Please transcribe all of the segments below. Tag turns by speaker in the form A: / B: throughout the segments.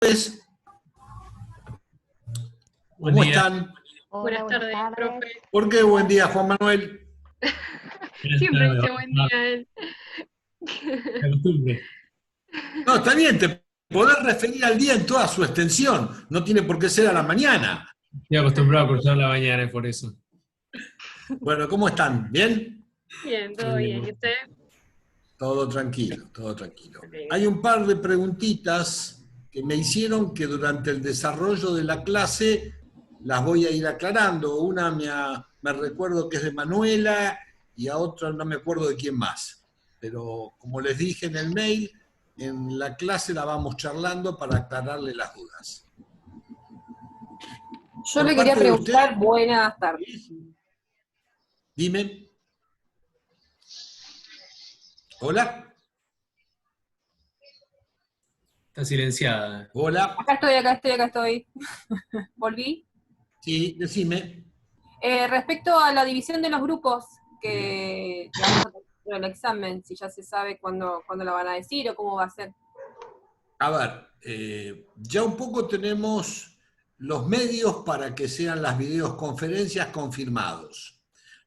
A: tardes.
B: Buen
A: ¿Cómo
B: día.
A: están?
C: Buenas tardes, profe.
A: ¿Por qué buen día, Juan Manuel?
C: Siempre
B: Buenas
C: dice
B: tardes,
C: buen día él.
B: de costumbre.
A: No, está bien, te podés referir al día en toda su extensión. No tiene por qué ser a la mañana.
B: Estoy acostumbrado a cruzar la mañana, es por eso.
A: Bueno, ¿cómo están? ¿Bien?
C: Bien, todo
B: Muy
C: bien.
B: bien.
C: ¿Y usted?
A: Todo tranquilo, todo tranquilo.
C: Ok.
A: Hay un par de preguntitas que me hicieron que durante el desarrollo de la clase las voy a ir aclarando. Una me recuerdo que es de Manuela y a otra no me acuerdo de quién más. Pero como les dije en el mail, en la clase la vamos charlando para aclararle las dudas.
D: Yo
A: Por
D: le quería
A: parte de usted,
D: preguntar, buenas tardes.
A: dime. Hola.
B: Está silenciada.
A: Hola.
D: Acá estoy. Volví.
A: Sí, decime.
D: Respecto a la división de los grupos que vamos a tener en el examen, si ya se sabe cuándo la van a decir o cómo va a ser.
A: A ver, ya un poco tenemos los medios para que sean las videoconferencias confirmados.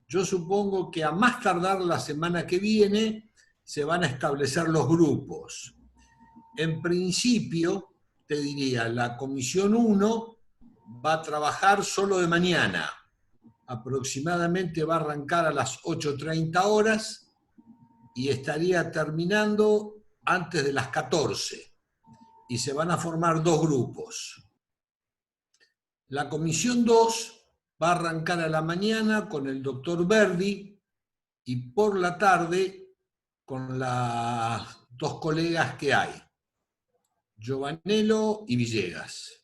A: Yo supongo que a más tardar la semana que viene se van a establecer los grupos. En principio, te diría, la Comisión 1 va a trabajar solo de mañana. Aproximadamente va a arrancar a las 8:30 horas y estaría terminando antes de las 14. Y se van a formar dos grupos. La Comisión 2 va a arrancar a la mañana con el doctor Verdi y por la tarde con las dos colegas que hay, Giovanello y Villegas.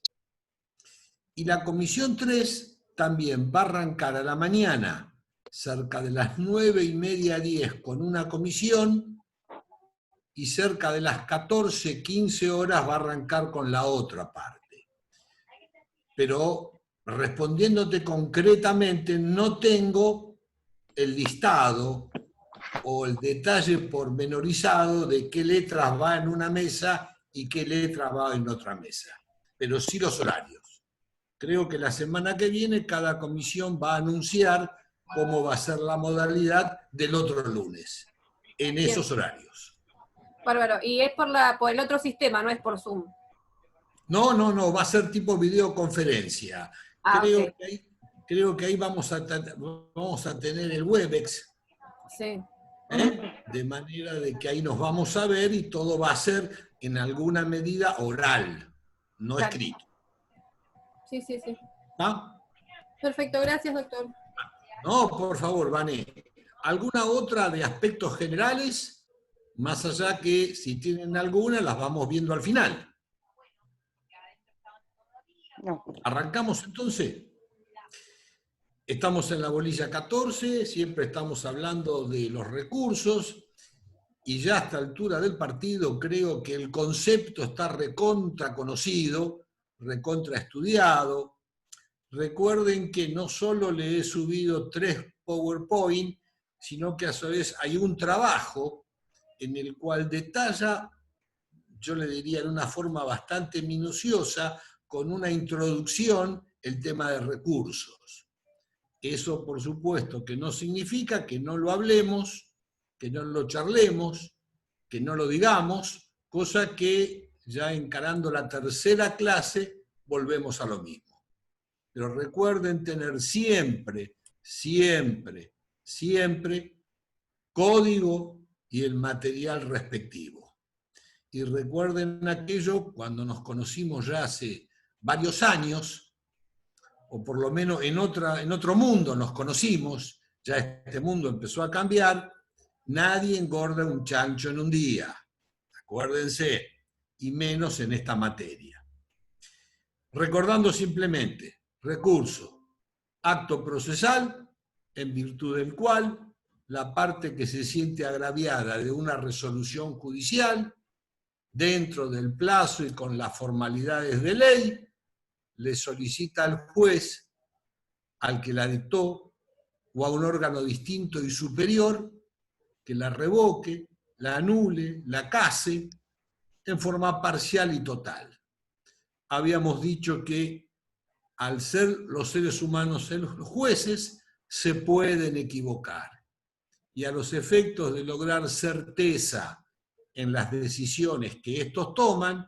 A: Y la Comisión 3 también va a arrancar a la mañana, cerca de las 9:30, 10, con una comisión, y cerca de las 14, 15 horas va a arrancar con la otra parte. Pero respondiéndote concretamente, no tengo el listado o el detalle pormenorizado de qué letras va en una mesa y qué letras va en otra mesa, pero sí los horarios. Creo que la semana que viene cada comisión va a anunciar cómo va a ser la modalidad del otro lunes, en esos horarios.
D: Bárbaro. Y es por el otro sistema, no es por Zoom.
A: No, va a ser tipo videoconferencia.
D: Ok.
A: Creo que ahí vamos a tener el Webex,
D: Sí.
A: de manera de que ahí nos vamos a ver y todo va a ser en alguna medida oral, no
D: Claro.
A: escrito.
D: Sí.
A: ¿Está?
D: Perfecto, gracias, doctor.
A: No, por favor, Vané. ¿Alguna otra de aspectos generales? Más allá que si tienen alguna, las vamos viendo al final.
C: No.
A: ¿Arrancamos entonces? Estamos en la bolilla 14, siempre estamos hablando de los recursos, y ya a esta altura del partido creo que el concepto está recontra conocido, recontra estudiado. Recuerden que no solo le he subido 3 PowerPoint, sino que a su vez hay un trabajo en el cual detalla, yo le diría de una forma bastante minuciosa, con una introducción, el tema de recursos. Eso, por supuesto, que no significa que no lo hablemos, que no lo charlemos, que no lo digamos, cosa que ya encarando la tercera clase volvemos a lo mismo. Pero recuerden tener siempre código y el material respectivo. Y recuerden aquello cuando nos conocimos ya hace varios años, o por lo menos en otro mundo nos conocimos, ya este mundo empezó a cambiar, nadie engorda un chancho en un día, acuérdense, y menos en esta materia. Recordando simplemente, recurso, acto procesal, en virtud del cual la parte que se siente agraviada de una resolución judicial, dentro del plazo y con las formalidades de ley, le solicita al juez, al que la dictó, o a un órgano distinto y superior, que la revoque, la anule, la case, en forma parcial y total. habíamos dicho que al ser los seres humanos los jueces, se pueden equivocar. Y a los efectos de lograr certeza en las decisiones que estos toman,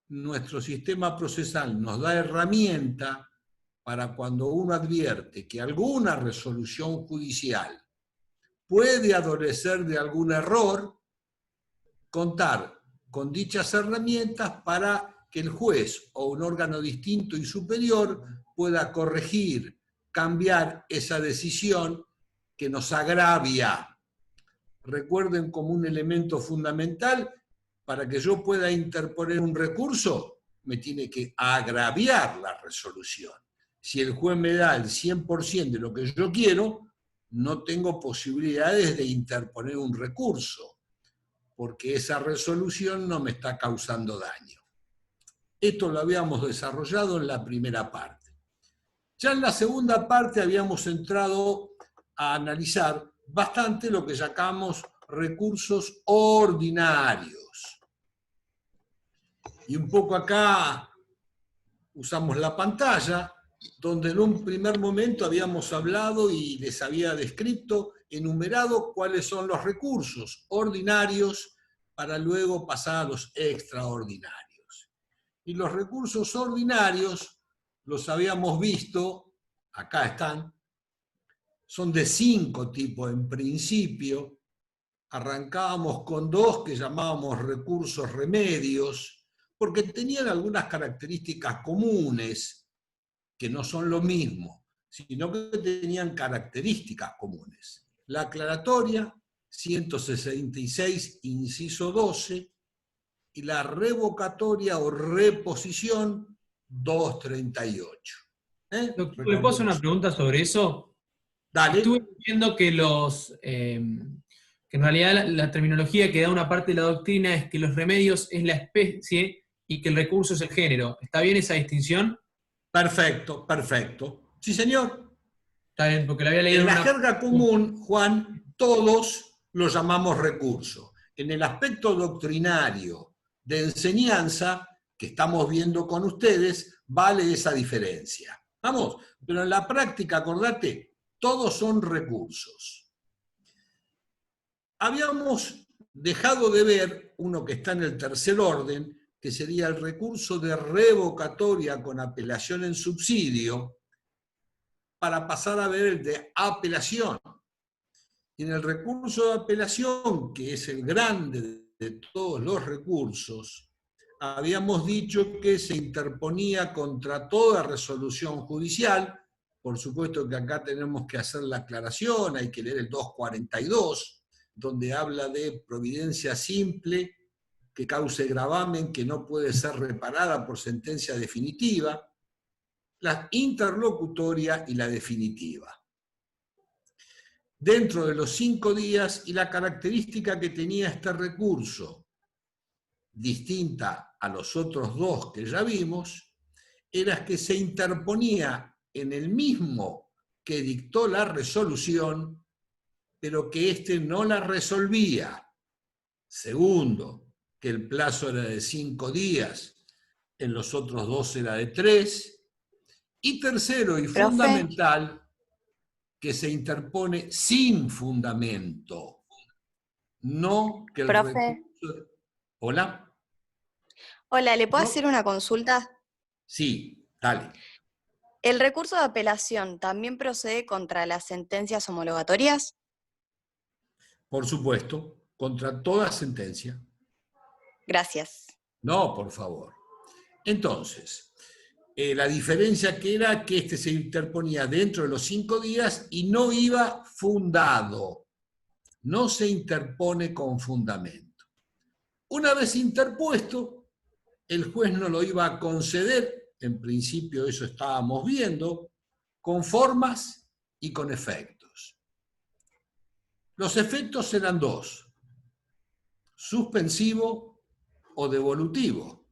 A: nuestro sistema procesal nos da herramienta para cuando uno advierte que alguna resolución judicial puede adolecer de algún error, contar con dichas herramientas para que el juez o un órgano distinto y superior pueda corregir, cambiar esa decisión que nos agravia. Recuerden como un elemento fundamental, para que yo pueda interponer un recurso, me tiene que agraviar la resolución. Si el juez me da el 100% de lo que yo quiero, no tengo posibilidades de interponer un recurso, porque esa resolución no me está causando daño. Esto lo habíamos desarrollado en la primera parte. Ya en la segunda parte habíamos entrado a analizar bastante lo que llamamos recursos ordinarios. Y un poco acá usamos la pantalla, donde en un primer momento habíamos hablado y les había descrito, enumerado cuáles son los recursos ordinarios para luego pasar a los extraordinarios. Y los recursos ordinarios los habíamos visto, acá están, son de 5 tipos en principio. Arrancábamos con 2 que llamábamos recursos remedios, porque tenían algunas características comunes, que no son lo mismo, sino que tenían características comunes. La aclaratoria, 166, inciso 12, y la revocatoria o reposición, 238.
B: Doctor, ¿le puedo hacer una pregunta sobre eso?
A: Dale.
B: Estuve viendo que que en realidad la terminología que da una parte de la doctrina es que los remedios es la especie y que el recurso es el género. ¿Está bien esa distinción?
A: Perfecto, perfecto. Sí, señor.
B: Está bien, porque la había leído
A: En la jerga común, Juan, todos lo llamamos recurso. En el aspecto doctrinario de enseñanza que estamos viendo con ustedes, vale esa diferencia. Vamos, pero en la práctica, acordate, todos son recursos. Habíamos dejado de ver uno que está en el tercer orden, que sería el recurso de revocatoria con apelación en subsidio, para pasar a ver el de apelación. Y en el recurso de apelación, que es el grande de todos los recursos, habíamos dicho que se interponía contra toda resolución judicial. Por supuesto que acá tenemos que hacer la aclaración, hay que leer el 242, donde habla de providencia simple que cause gravamen que no puede ser reparada por sentencia definitiva, la interlocutoria y la definitiva. Dentro de los 5 días, y la característica que tenía este recurso, distinta a los otros 2 que ya vimos, era que se interponía en el mismo que dictó la resolución, pero que éste no la resolvía. Segundo, que el plazo era de 5 días, en los otros 2 era de 3. Y tercero y fundamental, que se interpone sin fundamento. No que el recurso... ¿Hola?
E: Hola, ¿le puedo
A: ¿No?
E: hacer una consulta?
A: Sí, dale.
E: ¿El recurso de apelación también procede contra las sentencias homologatorias?
A: Por supuesto, contra toda sentencia.
E: Gracias.
A: No, por favor. Entonces, la diferencia que era que este se interponía dentro de los 5 días y no iba fundado. No se interpone con fundamento. Una vez interpuesto, el juez no lo iba a conceder, en principio eso estábamos viendo, con formas y con efectos. Los efectos eran 2, suspensivo o devolutivo.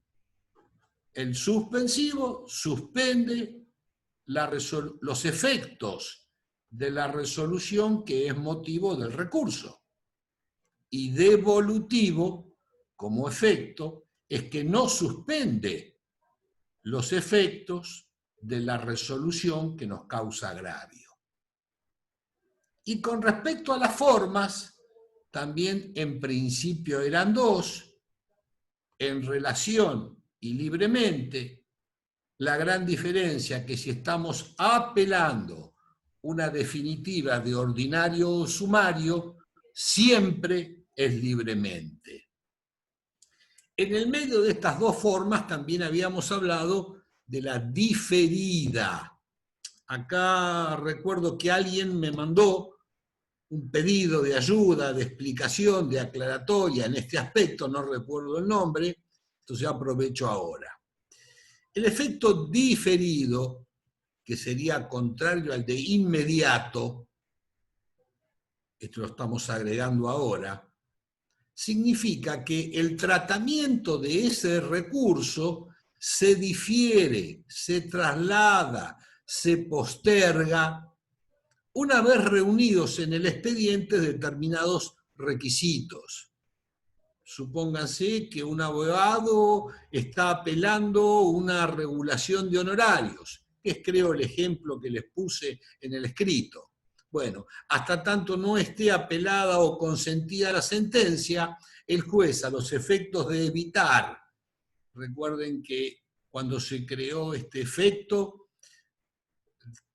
A: El suspensivo suspende los efectos de la resolución que es motivo del recurso. Y devolutivo, como efecto, es que no suspende los efectos de la resolución que nos causa agravio. Y con respecto a las formas, también en principio eran dos, en relación y libremente. La gran diferencia que si estamos apelando una definitiva de ordinario o sumario, siempre es libremente. En el medio de estas dos formas también habíamos hablado de la diferida. Acá recuerdo que alguien me mandó un pedido de ayuda, de explicación, de aclaratoria en este aspecto, no recuerdo el nombre, entonces aprovecho ahora. El efecto diferido, que sería contrario al de inmediato, esto lo estamos agregando ahora, significa que el tratamiento de ese recurso se difiere, se traslada, se posterga, una vez reunidos en el expediente determinados requisitos. Supónganse que un abogado está apelando una regulación de honorarios, que es creo el ejemplo que les puse en el escrito. Bueno, hasta tanto no esté apelada o consentida la sentencia, el juez, a los efectos de evitar, recuerden que cuando se creó este efecto,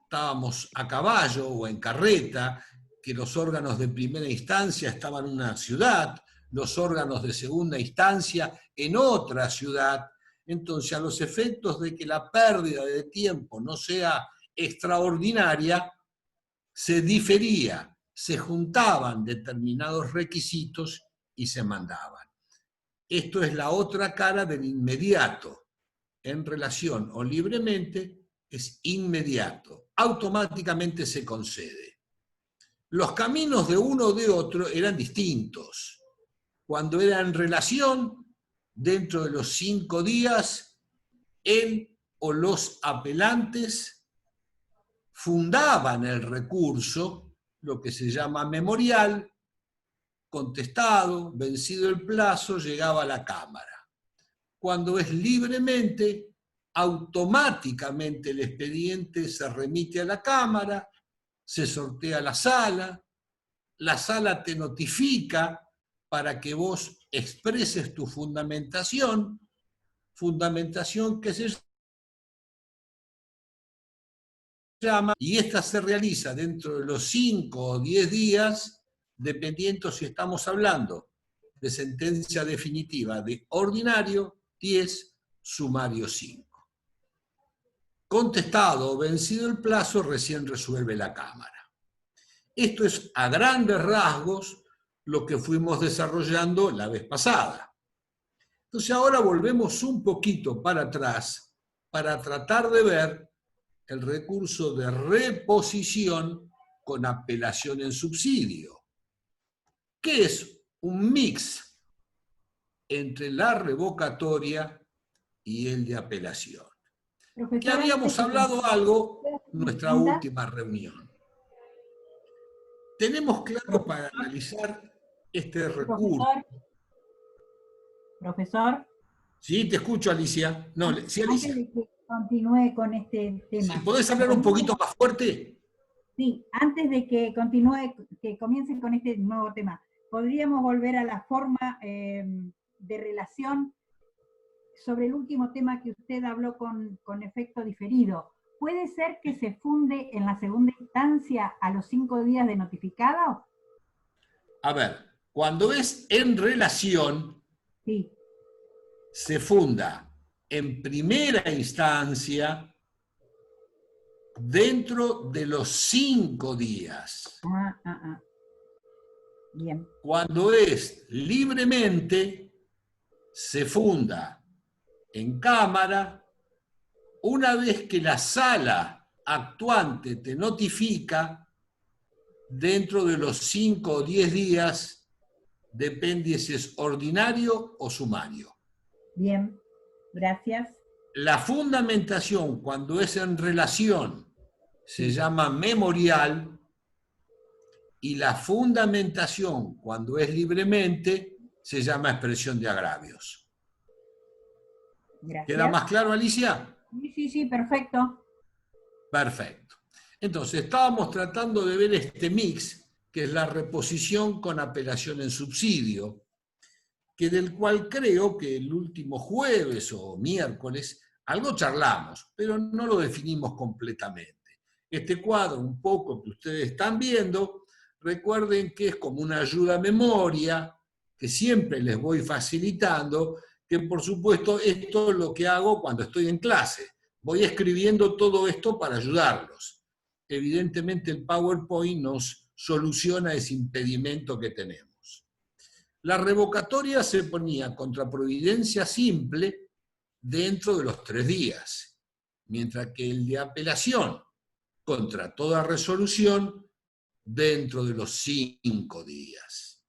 A: estábamos a caballo o en carreta, que los órganos de primera instancia estaban en una ciudad, los órganos de segunda instancia en otra ciudad. Entonces, a los efectos de que la pérdida de tiempo no sea extraordinaria, se difería, se juntaban determinados requisitos y se mandaban. Esto es la otra cara del inmediato. En relación o libremente es inmediato, automáticamente se concede. Los caminos de uno o de otro eran distintos. Cuando era en relación, dentro de los 5 días, él o los apelantes fundaban el recurso, lo que se llama memorial, contestado, vencido el plazo, llegaba a la Cámara. Cuando es libremente, automáticamente el expediente se remite a la Cámara, se sortea la sala te notifica para que vos expreses tu fundamentación que se llama, y esta se realiza dentro de los 5 o 10 días, dependiendo si estamos hablando de sentencia definitiva de ordinario 10, sumario 5. Contestado o vencido el plazo, recién resuelve la Cámara. Esto es a grandes rasgos lo que fuimos desarrollando la vez pasada. Entonces ahora volvemos un poquito para atrás para tratar de ver el recurso de reposición con apelación en subsidio, que es un mix entre la revocatoria y el de apelación.
F: Profesor,
A: Que habíamos hablado algo en nuestra última reunión. Tenemos claro para analizar este recurso.
F: Profesor.
A: Sí, te escucho, Alicia. No, sí, Alicia.
F: Antes de que continúe con este tema.
A: ¿Sí, ¿podés hablar un poquito más fuerte?
F: Sí, antes de que continúe, que comience con este nuevo tema, ¿podríamos volver a la forma de relación sobre el último tema que usted habló con efecto diferido? ¿Puede ser que se funde en la segunda instancia a los 5 días de notificado?
A: A ver, cuando es en relación,
F: sí,
A: se funda en primera instancia dentro de los 5 días.
F: Bien.
A: Cuando es libremente, se funda en Cámara una vez que la sala actuante te notifica dentro de los 5 o 10 días, depende si es ordinario o sumario.
F: Bien, gracias.
A: La fundamentación, cuando es en relación, se llama memorial, y la fundamentación, cuando es libremente, se llama expresión de agravios.
F: Gracias.
A: ¿Queda más claro, Alicia?
F: Sí, perfecto.
A: Perfecto. Entonces, estábamos tratando de ver este mix, que es la reposición con apelación en subsidio, que del cual creo que el último jueves o miércoles algo charlamos, pero no lo definimos completamente. Este cuadro, un poco que ustedes están viendo, recuerden que es como una ayuda a memoria, que siempre les voy facilitando, que por supuesto esto es lo que hago cuando estoy en clase. Voy escribiendo todo esto para ayudarlos. Evidentemente el PowerPoint nos soluciona ese impedimento que tenemos. La revocatoria se ponía contra providencia simple dentro de los 3 días, mientras que el de apelación contra toda resolución dentro de los 5 días.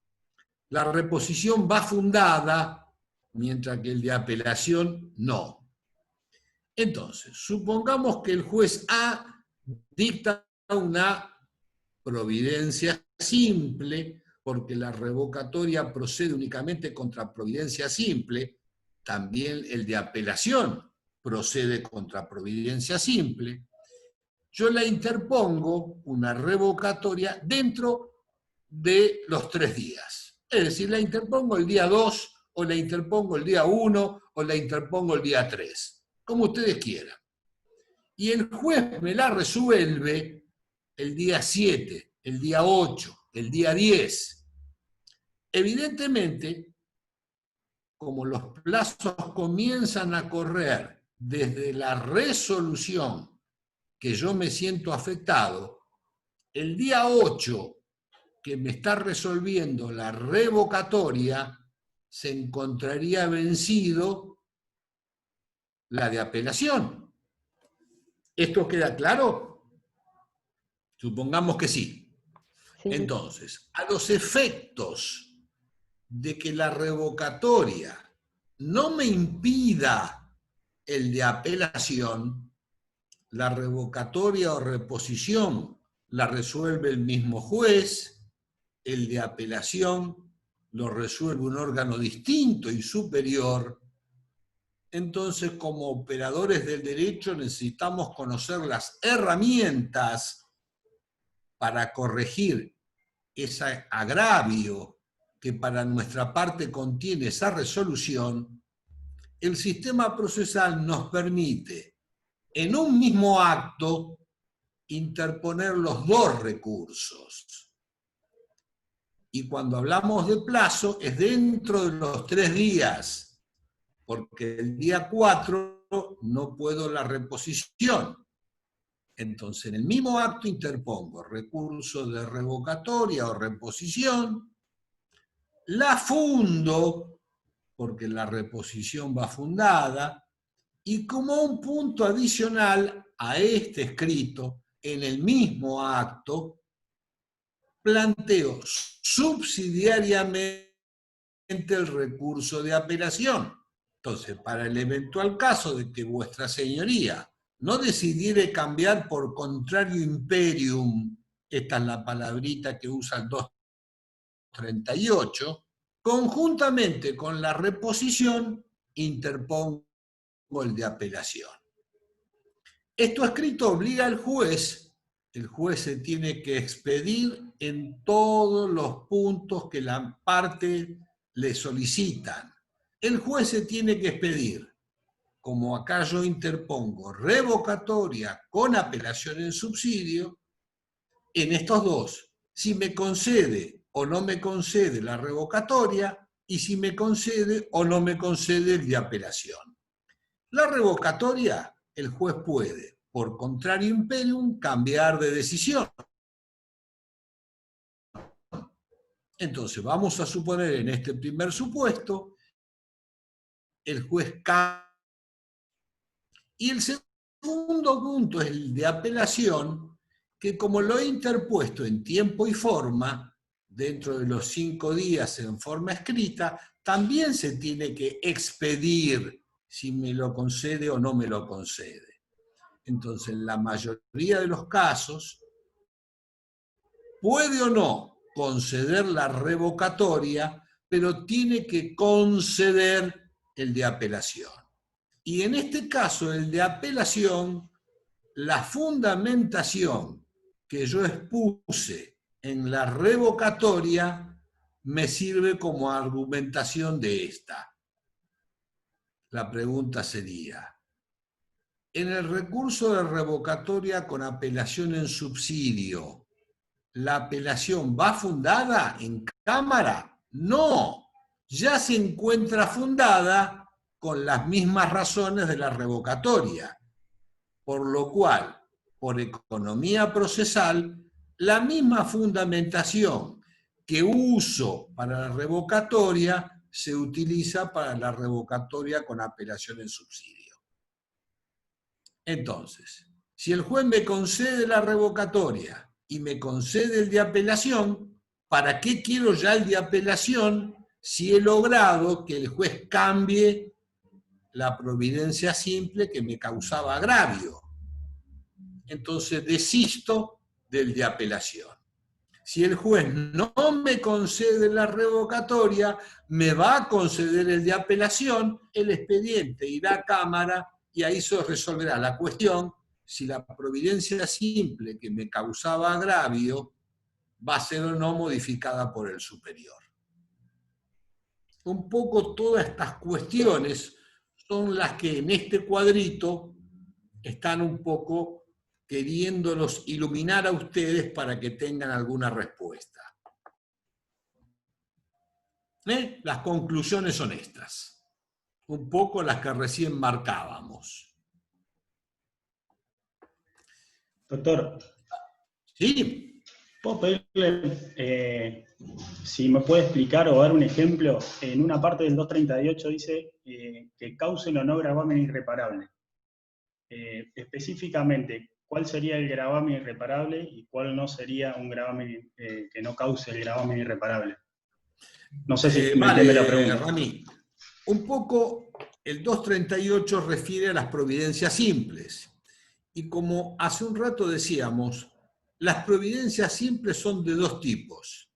A: La reposición va fundada, mientras que el de apelación no. Entonces, supongamos que el juez A dicta una providencia simple, porque la revocatoria procede únicamente contra providencia simple, también el de apelación procede contra providencia simple. Yo la interpongo, una revocatoria, dentro de los 3 días. Es decir, la interpongo el día 2, o la interpongo el día 1, o la interpongo el día 3, como ustedes quieran. Y el juez me la resuelve el día 7, el día 8, el día 10. Evidentemente, como los plazos comienzan a correr desde la resolución que yo me siento afectado, el día 8 que me está resolviendo la revocatoria, se encontraría vencido la de apelación. ¿Esto queda claro? Supongamos que sí.
C: Sí.
A: Entonces, a los efectos de que la revocatoria no me impida el de apelación, la revocatoria o reposición la resuelve el mismo juez, el de apelación lo resuelve un órgano distinto y superior. Entonces, como operadores del derecho necesitamos conocer las herramientas para corregir ese agravio que para nuestra parte contiene esa resolución. El sistema procesal nos permite, en un mismo acto, interponer los 2 recursos. Y cuando hablamos de plazo, es dentro de los 3 días, porque el día 4 no puedo la reposición. Entonces, en el mismo acto interpongo recurso de revocatoria o reposición, la fundo, porque la reposición va fundada, y como un punto adicional a este escrito, en el mismo acto, planteo subsidiariamente el recurso de apelación. Entonces, para el eventual caso de que vuestra señoría no decidiere cambiar por contrario imperium, esta es la palabrita que usa el 238, conjuntamente con la reposición interpongo el de apelación. Esto escrito obliga al juez, el juez se tiene que expedir en todos los puntos que la parte le solicitan. El juez se tiene que expedir, como acá yo interpongo revocatoria con apelación en subsidio, en estos 2, si me concede o no me concede la revocatoria, y si me concede o no me concede el de apelación. La revocatoria, el juez puede, por contrario imperium, cambiar de decisión. Entonces, vamos a suponer en este primer supuesto, el juez cambia. Y el segundo punto es el de apelación, que como lo he interpuesto en tiempo y forma, dentro de los 5 días en forma escrita, también se tiene que expedir si me lo concede o no me lo concede. Entonces, en la mayoría de los casos, puede o no conceder la revocatoria, pero tiene que conceder el de apelación. Y en este caso, el de apelación, la fundamentación que yo expuse en la revocatoria me sirve como argumentación de esta. La pregunta sería, en el recurso de revocatoria con apelación en subsidio, ¿la apelación va fundada en Cámara? No, ya se encuentra fundada con las mismas razones de la revocatoria, por lo cual, por economía procesal, la misma fundamentación que uso para la revocatoria se utiliza para la revocatoria con apelación en subsidio. Entonces, si el juez me concede la revocatoria y me concede el de apelación, ¿para qué quiero ya el de apelación si he logrado que el juez cambie la providencia simple que me causaba agravio? Entonces desisto del de apelación. Si el juez no me concede la revocatoria, me va a conceder el de apelación, el expediente irá a Cámara y ahí se resolverá la cuestión si la providencia simple que me causaba agravio va a ser o no modificada por el superior. Un poco todas estas cuestiones son las que en este cuadrito están un poco queriéndolos iluminar a ustedes para que tengan alguna respuesta. Las conclusiones son estas, un poco las que recién marcábamos.
G: Doctor.
A: Sí.
G: ¿Puedo pedirle si me puede explicar o dar un ejemplo? En una parte del 238 dice que causen o no gravamen irreparable. Específicamente, ¿cuál sería el gravamen irreparable y cuál no sería un gravamen que no cause el gravamen irreparable? No sé si me entiende la pregunta.
A: Rami, un poco el 238 refiere a las providencias simples. Y como hace un rato decíamos, las providencias simples son de dos tipos.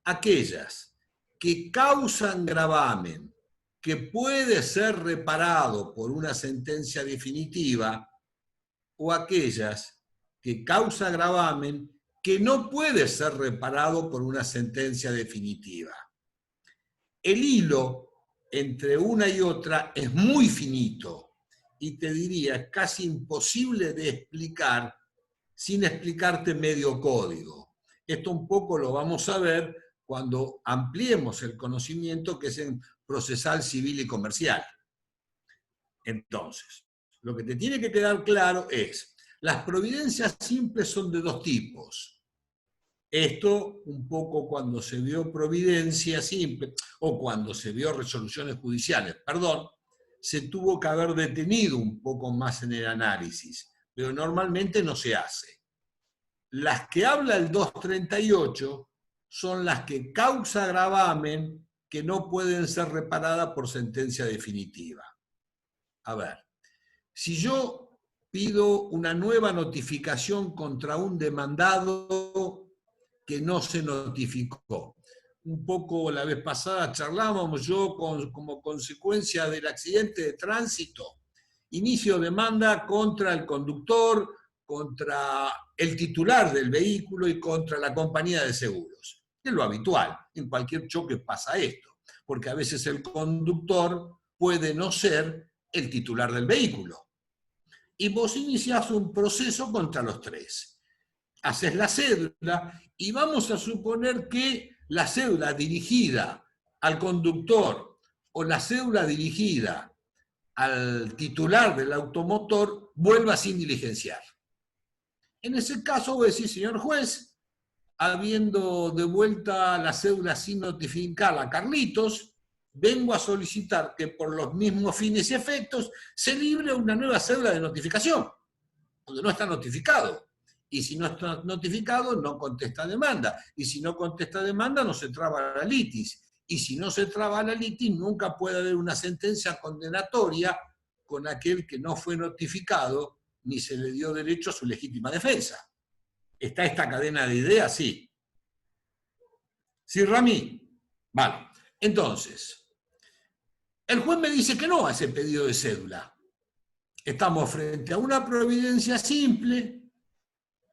A: Aquellas que causan gravamen, que puede ser reparado por una sentencia definitiva, o aquellas que causa gravamen que no puede ser reparado por una sentencia definitiva. El hilo entre una y otra es muy finito y te diría, es casi imposible de explicar sin explicarte medio código. Esto un poco lo vamos a ver cuando ampliemos el conocimiento que es en procesal, civil y comercial. Entonces, lo que te tiene que quedar claro es, las providencias simples son de dos tipos. Esto un poco cuando se vio providencia simple, o cuando se vio resoluciones judiciales, perdón, se tuvo que haber detenido un poco más en el análisis, pero normalmente no se hace. Las que habla el 238 son las que causa gravamen que no pueden ser reparadas por sentencia definitiva. A ver, si yo pido una nueva notificación contra un demandado que no se notificó, un poco la vez pasada charlábamos yo como consecuencia del accidente de tránsito, inicio demanda contra el conductor, contra el titular del vehículo y contra la compañía de seguros. Es lo habitual, en cualquier choque pasa esto, porque a veces el conductor puede no ser el titular del vehículo. Y vos iniciás un proceso contra los tres. Haces la cédula y vamos a suponer que la cédula dirigida al conductor o la cédula dirigida al titular del automotor vuelva sin diligenciar. En ese caso vos decís, señor juez, habiendo devuelta la cédula sin notificar a Carlitos, vengo a solicitar que por los mismos fines y efectos se libre una nueva cédula de notificación, donde no está notificado. Y si no está notificado, no contesta demanda. Y si no contesta demanda, no se traba la litis. Y si no se traba la litis, nunca puede haber una sentencia condenatoria con aquel que no fue notificado ni se le dio derecho a su legítima defensa. ¿Está esta cadena de ideas? Sí. ¿Sí, Rami? Vale. Entonces, El juez me dice que no a ese pedido de cédula. Estamos frente a una providencia simple.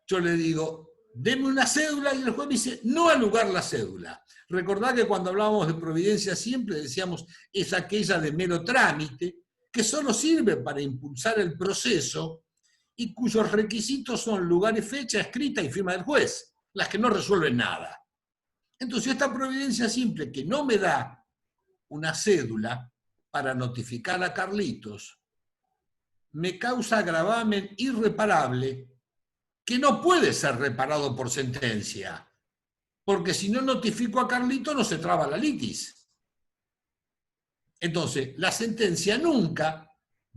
A: Yo le digo, deme una cédula, y el juez me dice, no al lugar la cédula. Recordad que cuando hablábamos de providencia simple decíamos, es aquella de mero trámite, que solo sirve para impulsar el proceso y cuyos requisitos son lugar y fecha, escrita y firma del juez, las que no resuelven nada. Entonces esta providencia simple que no me da una cédula para notificar a Carlitos, me causa gravamen irreparable que no puede ser reparado por sentencia, porque si no notifico a Carlitos no se traba la litis. Entonces, la sentencia nunca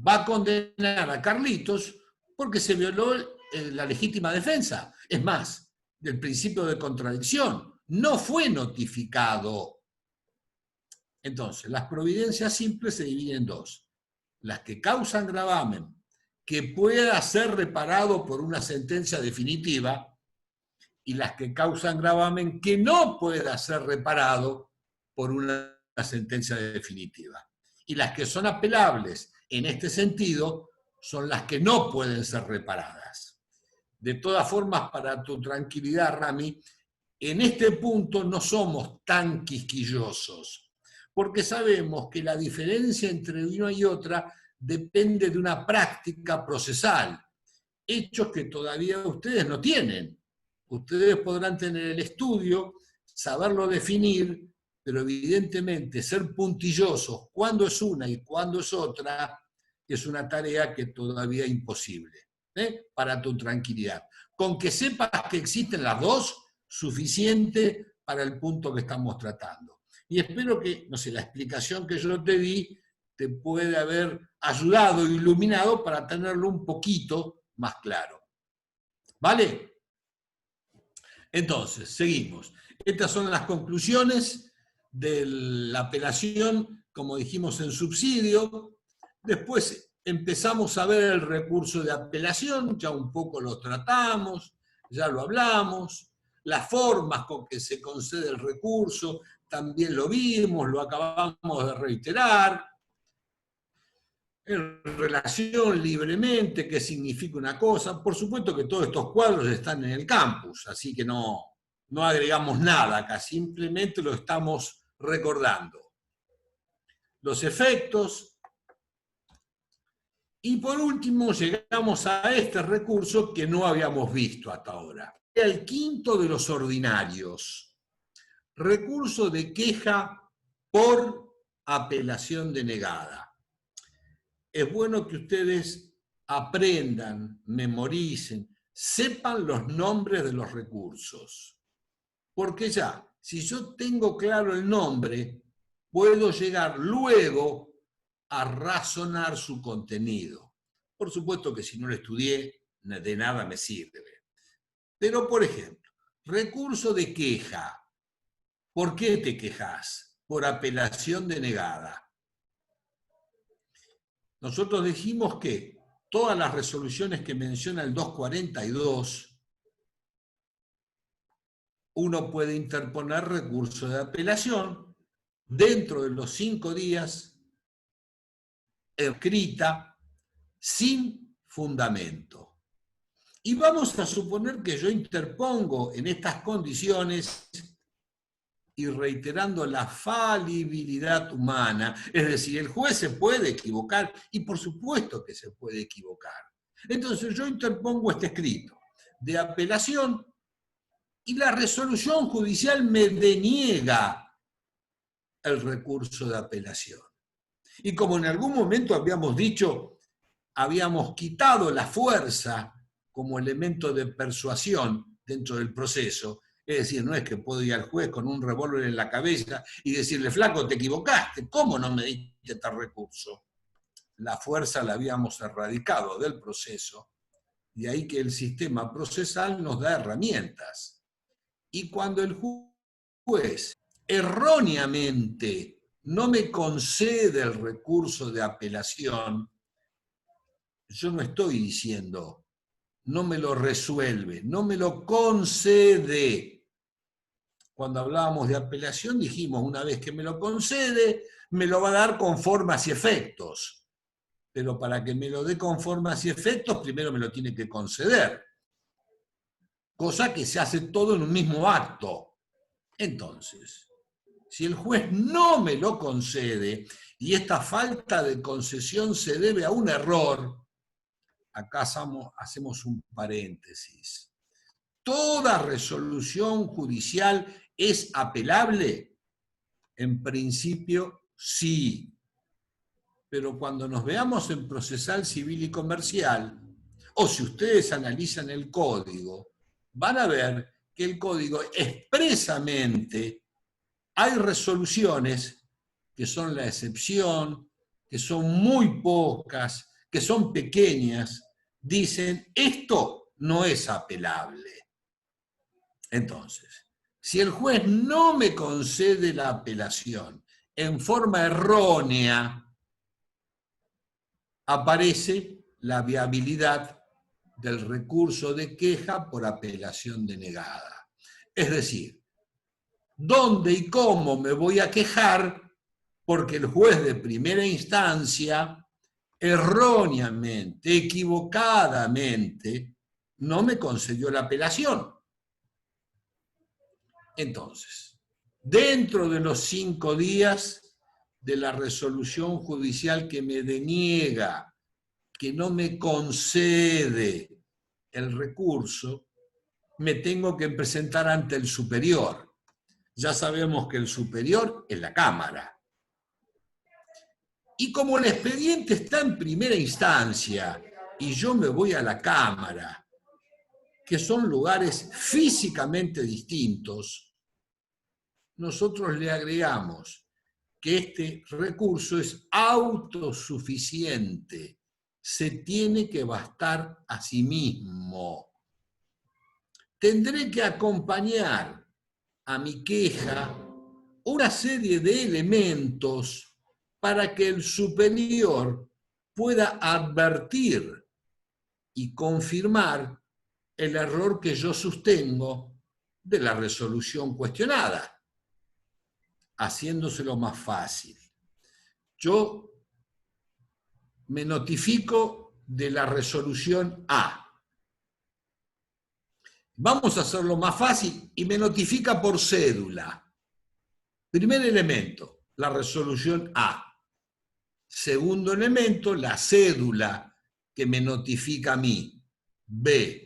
A: va a condenar a Carlitos porque se violó la legítima defensa. Es más, del principio de contradicción, no fue notificado. Entonces, las providencias simples se dividen en dos. Las que causan gravamen, que pueda ser reparado por una sentencia definitiva, y las que causan gravamen que no pueda ser reparado por una sentencia definitiva. Y las que son apelables en este sentido son las que no pueden ser reparadas. De todas formas, para tu tranquilidad, Rami, en este punto no somos tan quisquillosos, porque sabemos que la diferencia entre una y otra depende de una práctica procesal, hechos que todavía ustedes no tienen. Ustedes podrán tener el estudio, saberlo definir, pero evidentemente ser puntillosos cuándo es una y cuándo es otra es una tarea que todavía es imposible, para tu tranquilidad. Con que sepas que existen las dos, suficiente para el punto que estamos tratando. Y espero que, no sé, la explicación que yo te di te puede haber ayudado, iluminado, para tenerlo un poquito más claro. ¿Vale? Entonces, seguimos. Estas son las conclusiones de la apelación, como dijimos, en subsidio. Después empezamos a ver el recurso de apelación, ya un poco lo tratamos, ya lo hablamos. Las formas con que se concede el recurso, también lo vimos, lo acabamos de reiterar. En relación libremente, qué significa una cosa. Por supuesto que todos estos cuadros están en el campus, así que no agregamos nada acá, simplemente lo estamos recordando. Los efectos. Y por último llegamos a este recurso que no habíamos visto hasta ahora. El quinto de los ordinarios. Recurso de queja por apelación denegada. Es bueno que ustedes aprendan, memoricen, sepan los nombres de los recursos. Porque ya, si yo tengo claro el nombre, puedo llegar luego a razonar su contenido. Por supuesto que si no lo estudié, de nada me sirve. Pero, por ejemplo, recurso de queja. ¿Por qué te quejas? Por apelación denegada. Nosotros dijimos que todas las resoluciones que menciona el 242, uno puede interponer recurso de apelación dentro de los 5 días, escrita, sin fundamento. Y vamos a suponer que yo interpongo en estas condiciones y reiterando la falibilidad humana, es decir, el juez se puede equivocar, y por supuesto que se puede equivocar. Entonces yo interpongo este escrito de apelación y la resolución judicial me deniega el recurso de apelación. Y como en algún momento habíamos dicho, habíamos quitado la fuerza como elemento de persuasión dentro del proceso. Es decir, no es que puedo ir al juez con un revólver en la cabeza y decirle, flaco, te equivocaste, ¿cómo no me diste tal recurso? La fuerza la habíamos erradicado del proceso, de ahí que el sistema procesal nos da herramientas. Y cuando el juez erróneamente no me concede el recurso de apelación, yo no estoy diciendo, no me lo resuelve, no me lo concede. Cuando hablábamos de apelación dijimos, una vez que me lo concede, me lo va a dar con formas y efectos. Pero para que me lo dé con formas y efectos, primero me lo tiene que conceder. Cosa que se hace todo en un mismo acto. Entonces, si el juez no me lo concede, y esta falta de concesión se debe a un error, acá hacemos un paréntesis. ¿Toda resolución judicial es apelable? En principio, sí. Pero cuando nos veamos en procesal civil y comercial, o si ustedes analizan el código, van a ver que el código expresamente hay resoluciones que son la excepción, que son muy pocas, que son pequeñas, dicen, esto no es apelable. Entonces, si el juez no me concede la apelación en forma errónea, aparece la viabilidad del recurso de queja por apelación denegada. Es decir, ¿dónde y cómo me voy a quejar? Porque el juez de primera instancia, erróneamente, equivocadamente, no me concedió la apelación. Entonces, dentro de los 5 días de la resolución judicial que me deniega, que no me concede el recurso, me tengo que presentar ante el superior. Ya sabemos que el superior es la Cámara. Y como el expediente está en primera instancia y yo me voy a la Cámara, que son lugares físicamente distintos, nosotros le agregamos que este recurso es autosuficiente, se tiene que bastar a sí mismo. Tendré que acompañar a mi queja una serie de elementos para que el superior pueda advertir y confirmar el error que yo sostengo de la resolución cuestionada, haciéndoselo más fácil. Yo me notifico de la resolución A. Vamos a hacerlo más fácil y me notifica por cédula. Primer elemento, la resolución A. Segundo elemento, la cédula que me notifica a mí. B.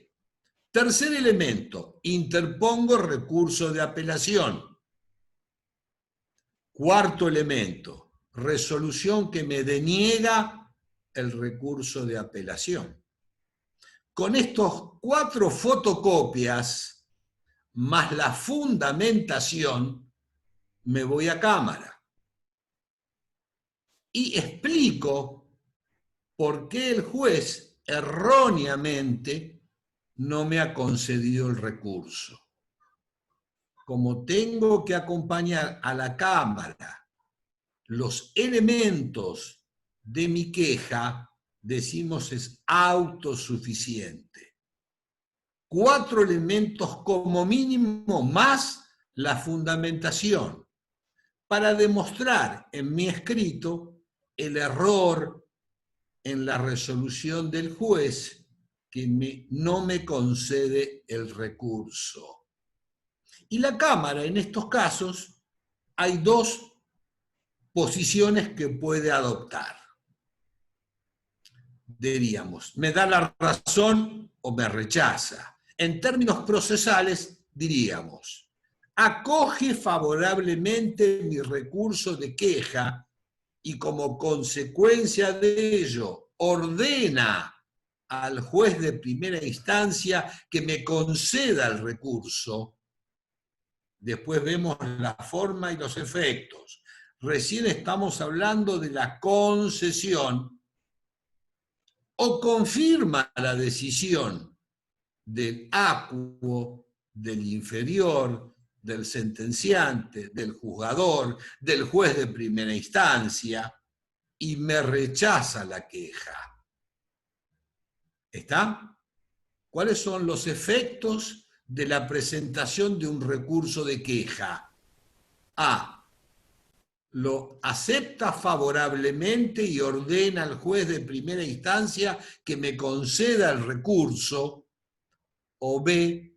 A: Tercer elemento, interpongo recurso de apelación. Cuarto elemento, resolución que me deniega el recurso de apelación. Con estos 4 fotocopias, más la fundamentación, me voy a Cámara. Y explico por qué el juez erróneamente no me ha concedido el recurso. Como tengo que acompañar a la Cámara los elementos de mi queja, decimos es autosuficiente. 4 elementos como mínimo más la fundamentación para demostrar en mi escrito el error en la resolución del juez que no me concede el recurso. Y la Cámara, en estos casos, hay 2 posiciones que puede adoptar. Diríamos, me da la razón o me rechaza. En términos procesales, diríamos, acoge favorablemente mi recurso de queja y como consecuencia de ello ordena al juez de primera instancia que me conceda el recurso. Después vemos la forma y los efectos. Recién estamos hablando de la concesión o confirma la decisión del acuo, del inferior, del sentenciante, del juzgador, del juez de primera instancia y me rechaza la queja. ¿Está? ¿Cuáles son los efectos de la presentación de un recurso de queja? A. lo acepta favorablemente y ordena al juez de primera instancia que me conceda el recurso, o B,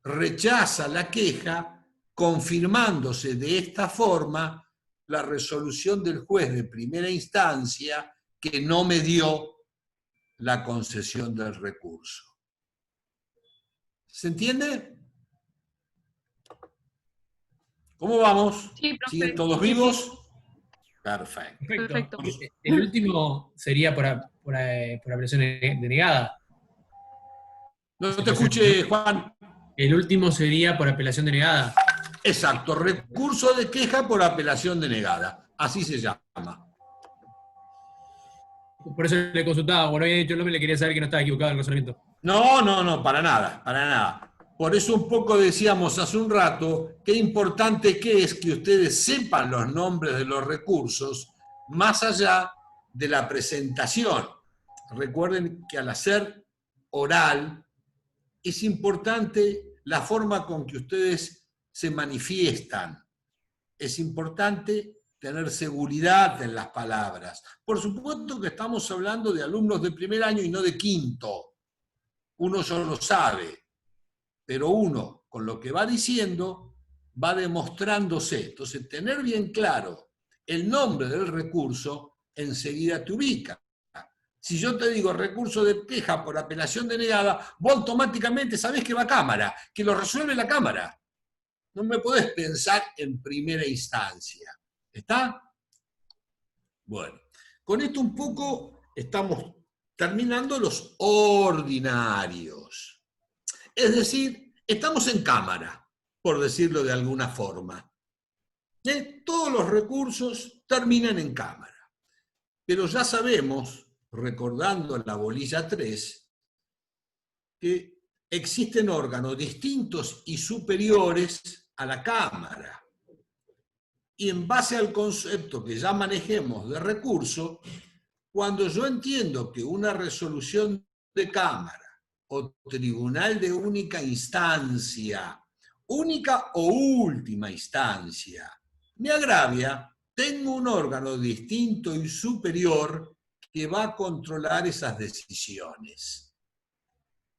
A: rechaza la queja confirmándose de esta forma la resolución del juez de primera instancia que no me dio la concesión del recurso. ¿Se entiende? ¿Cómo vamos?
C: Sí, profe.
A: ¿Siguen todos vivos? Perfecto.
B: Perfecto.
C: Perfecto.
B: El último sería por apelación denegada.
A: No te escuché, Juan.
B: El último sería por apelación denegada.
A: Exacto, recurso de queja por apelación denegada. Así se llama.
B: Por eso le consultaba, bueno, había dicho el nombre, le quería saber que no estaba equivocado en el razonamiento.
A: No, para nada, para nada. Por eso un poco decíamos hace un rato qué importante que es que ustedes sepan los nombres de los recursos más allá de la presentación. Recuerden que al hacer oral es importante la forma con que ustedes se manifiestan. Es importante tener seguridad en las palabras. Por supuesto que estamos hablando de alumnos de primer año y no de quinto. Uno ya lo sabe, pero uno, con lo que va diciendo, va demostrándose. Entonces, tener bien claro el nombre del recurso, enseguida te ubica. Si yo te digo recurso de queja por apelación denegada, vos automáticamente sabés que va a cámara, que lo resuelve la cámara. No me podés pensar en primera instancia. ¿Está? Bueno, con esto un poco estamos terminando los ordinarios. Es decir, estamos en cámara, por decirlo de alguna forma. Todos los recursos terminan en cámara. Pero ya sabemos, recordando la bolilla 3, que existen órganos distintos y superiores a la Cámara. Y en base al concepto que ya manejemos de recurso, cuando yo entiendo que una resolución de Cámara o tribunal de única instancia, única o última instancia, me agravia, tengo un órgano distinto y superior que va a controlar esas decisiones.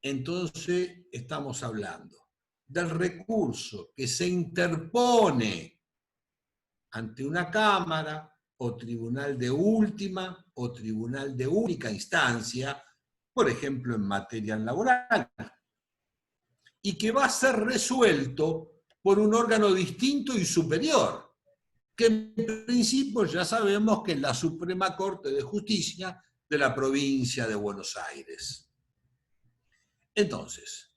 A: Entonces estamos hablando del recurso que se interpone ante una Cámara o tribunal de última o tribunal de única instancia, por ejemplo en materia laboral, y que va a ser resuelto por un órgano distinto y superior, que en principio ya sabemos que es la Suprema Corte de Justicia de la provincia de Buenos Aires. Entonces,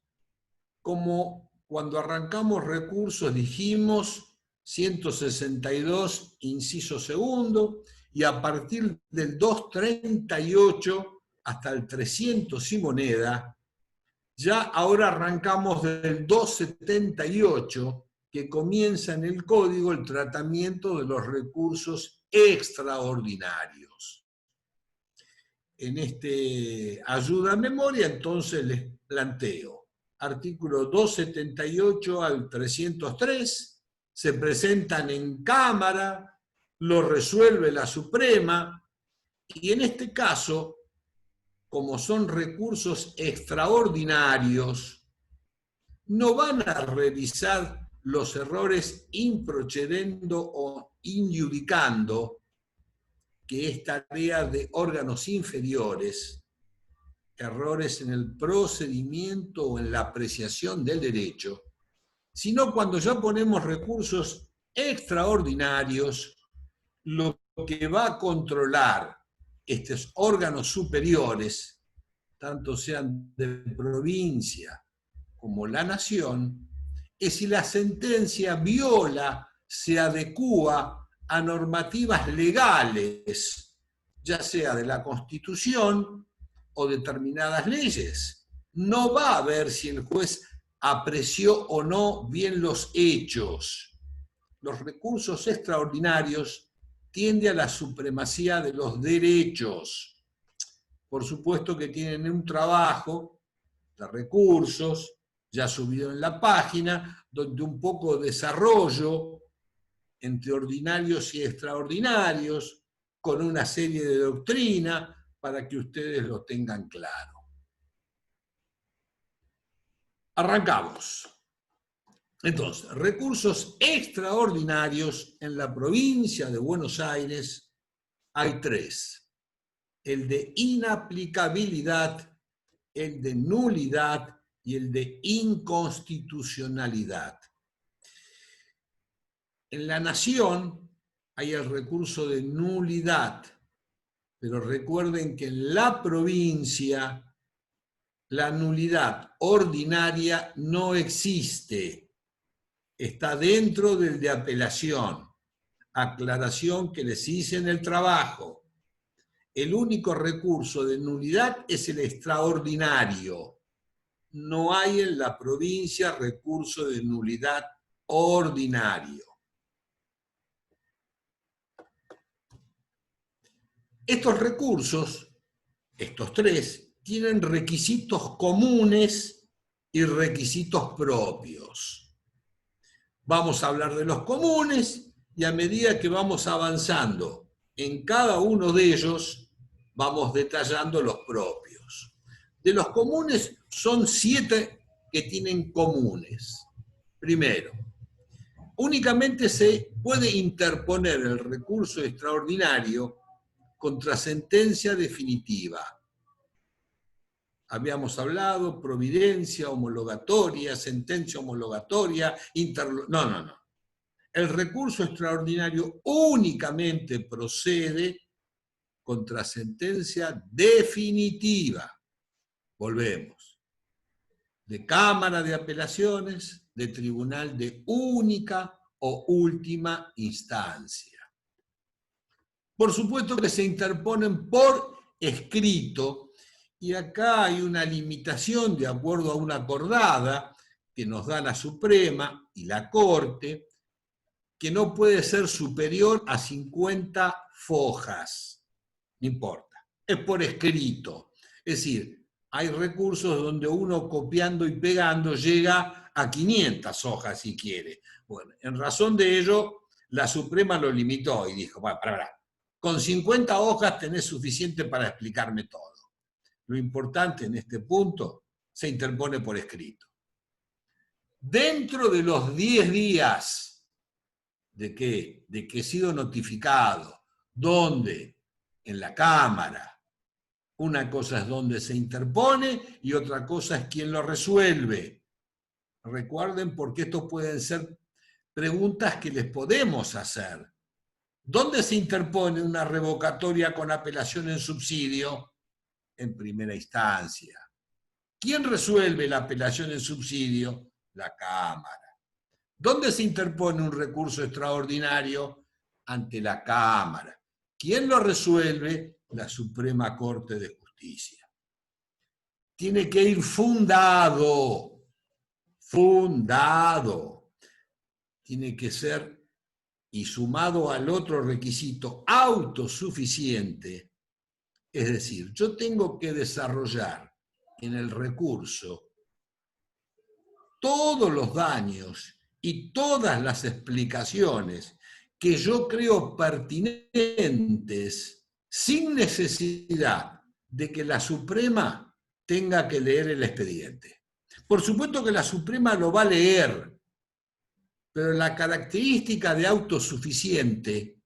A: como cuando arrancamos recursos dijimos 162, inciso segundo, y a partir del 238 hasta el 300 y moneda, ya ahora arrancamos del 278, que comienza en el Código el tratamiento de los recursos extraordinarios. En este ayuda a memoria, entonces les planteo, artículo 278 al 303, se presentan en Cámara, lo resuelve la Suprema, y en este caso, como son recursos extraordinarios, no van a revisar los errores improcedendo o injudicando, que es tarea de órganos inferiores, errores en el procedimiento o en la apreciación del derecho, sino cuando ya ponemos recursos extraordinarios, lo que va a controlar estos órganos superiores, tanto sean de provincia como la nación, es si la sentencia viola, se adecúa a normativas legales, ya sea de la Constitución o determinadas leyes. No va a ver si el juez apreció o no bien los hechos. Los recursos extraordinarios tienden a la supremacía de los derechos. Por supuesto que tienen un trabajo de recursos, ya subido en la página, donde un poco desarrollo entre ordinarios y extraordinarios, con una serie de doctrina, para que ustedes lo tengan claro. Arrancamos. Entonces, recursos extraordinarios en la provincia de Buenos Aires hay 3. El de inaplicabilidad, el de nulidad y el de inconstitucionalidad. En la Nación hay el recurso de nulidad, pero recuerden que en la provincia la nulidad ordinaria no existe. Está dentro del de apelación. Aclaración que les hice en el trabajo. El único recurso de nulidad es el extraordinario. No hay en la provincia recurso de nulidad ordinario. Estos recursos, estos 3, tienen requisitos comunes y requisitos propios. Vamos a hablar de los comunes y a medida que vamos avanzando en cada uno de ellos, vamos detallando los propios. De los comunes son 7 que tienen comunes. Primero, únicamente se puede interponer el recurso extraordinario contra sentencia definitiva. Habíamos hablado, providencia, homologatoria, sentencia homologatoria, no. El recurso extraordinario únicamente procede contra sentencia definitiva. Volvemos. De Cámara de Apelaciones, de Tribunal de única o última instancia. Por supuesto que se interponen por escrito, y acá hay una limitación de acuerdo a una acordada que nos da la Suprema y la Corte, que no puede ser superior a 50 fojas. No importa, es por escrito. Es decir, hay recursos donde uno copiando y pegando llega a 500 hojas si quiere. Bueno, en razón de ello, la Suprema lo limitó y dijo, bueno, con 50 hojas tenés suficiente para explicarme todo. Lo importante en este punto se interpone por escrito. Dentro de los 10 días de que he sido notificado, ¿dónde? En la Cámara. Una cosa es donde se interpone y otra cosa es quién lo resuelve. Recuerden, porque estos pueden ser preguntas que les podemos hacer. ¿Dónde se interpone una revocatoria con apelación en subsidio? En primera instancia. ¿Quién resuelve la apelación en subsidio? La Cámara. ¿Dónde se interpone un recurso extraordinario? Ante la Cámara. ¿Quién lo resuelve? La Suprema Corte de Justicia. Tiene que ir fundado. Fundado. Tiene que ser, y sumado al otro requisito, autosuficiente. Es decir, yo tengo que desarrollar en el recurso todos los daños y todas las explicaciones que yo creo pertinentes sin necesidad de que la Suprema tenga que leer el expediente. Por supuesto que la Suprema lo va a leer, pero la característica de autosuficiente,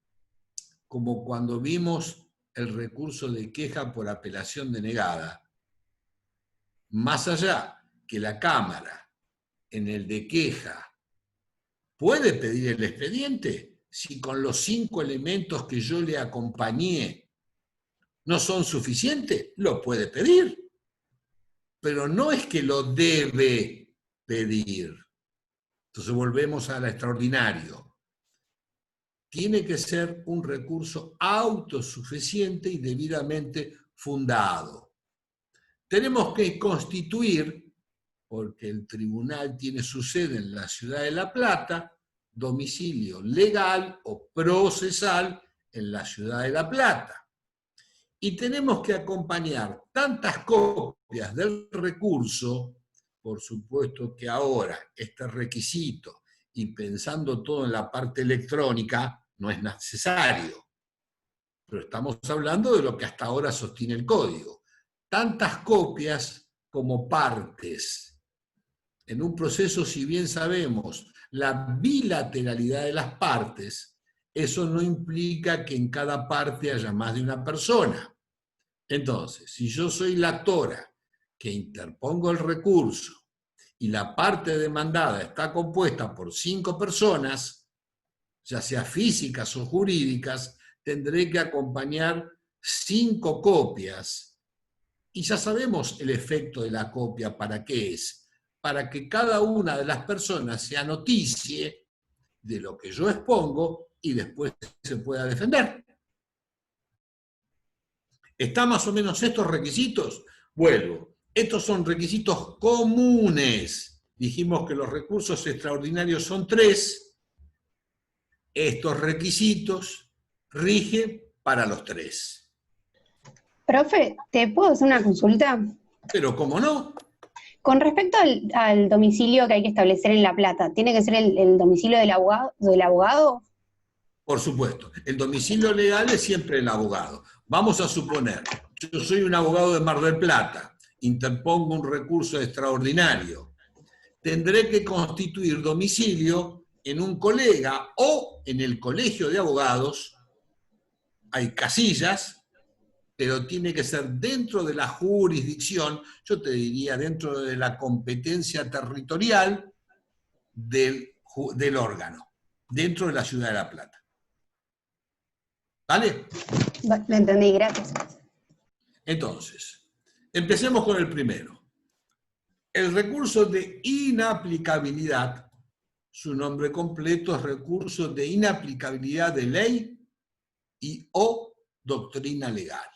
A: como cuando vimos el recurso de queja por apelación denegada, más allá que la Cámara en el de queja puede pedir el expediente, si con los 5 elementos que yo le acompañé no son suficientes, lo puede pedir, pero no es que lo debe pedir. Entonces volvemos al extraordinario. Tiene que ser un recurso autosuficiente y debidamente fundado. Tenemos que constituir, porque el tribunal tiene su sede en la ciudad de La Plata, domicilio legal o procesal en la ciudad de La Plata. Y tenemos que acompañar tantas copias del recurso, por supuesto que ahora este requisito y pensando todo en la parte electrónica, no es necesario. Pero estamos hablando de lo que hasta ahora sostiene el código. Tantas copias como partes. En un proceso, si bien sabemos la bilateralidad de las partes, eso no implica que en cada parte haya más de una persona. Entonces, si yo soy la actora que interpongo el recurso y la parte demandada está compuesta por 5 personas, ya sea físicas o jurídicas, tendré que acompañar 5 copias. Y ya sabemos el efecto de la copia, ¿para qué es? Para que cada una de las personas se anoticie de lo que yo expongo y después se pueda defender. ¿Están más o menos estos requisitos? Vuelvo. Estos son requisitos comunes. Dijimos que los recursos extraordinarios son 3. Estos requisitos rigen para los 3.
H: Profe, ¿te puedo hacer una consulta?
A: Pero ¿cómo no?
H: Con respecto al domicilio que hay que establecer en La Plata, ¿tiene que ser el domicilio del abogado?
A: Por supuesto. El domicilio legal es siempre el abogado. Vamos a suponer, yo soy un abogado de Mar del Plata, interpongo un recurso extraordinario. Tendré que constituir domicilio en un colega o en el colegio de abogados. Hay casillas, pero tiene que ser dentro de la jurisdicción, yo te diría dentro de la competencia territorial del órgano, dentro de la ciudad de La Plata. ¿Vale?
H: Lo entendí, gracias.
A: Entonces, empecemos con el primero. El recurso de inaplicabilidad, su nombre completo es recurso de inaplicabilidad de ley y o doctrina legal.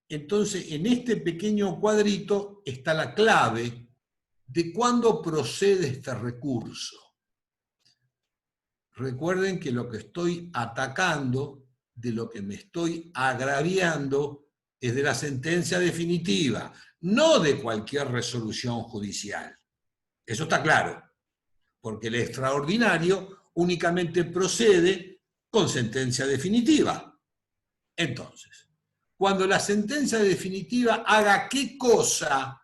A: Entonces, en este pequeño cuadrito está la clave de cuándo procede este recurso. Recuerden que lo que estoy atacando, de lo que me estoy agraviando, es de la sentencia definitiva, no de cualquier resolución judicial. Eso está claro, porque el extraordinario únicamente procede con sentencia definitiva. Entonces, cuando la sentencia definitiva haga qué cosa,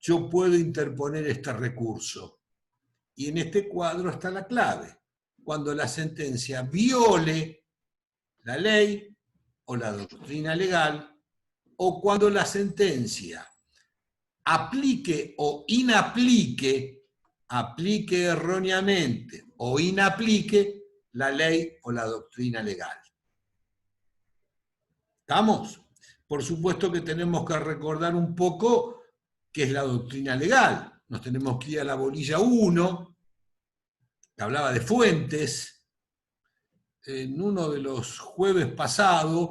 A: yo puedo interponer este recurso. Y en este cuadro está la clave. Cuando la sentencia viole la ley o la doctrina legal, o cuando la sentencia aplique o inaplique, aplique erróneamente o inaplique la ley o la doctrina legal. ¿Estamos? Por supuesto que tenemos que recordar un poco qué es la doctrina legal. Nos tenemos que ir a la bolilla 1, que hablaba de fuentes. En uno de los jueves pasados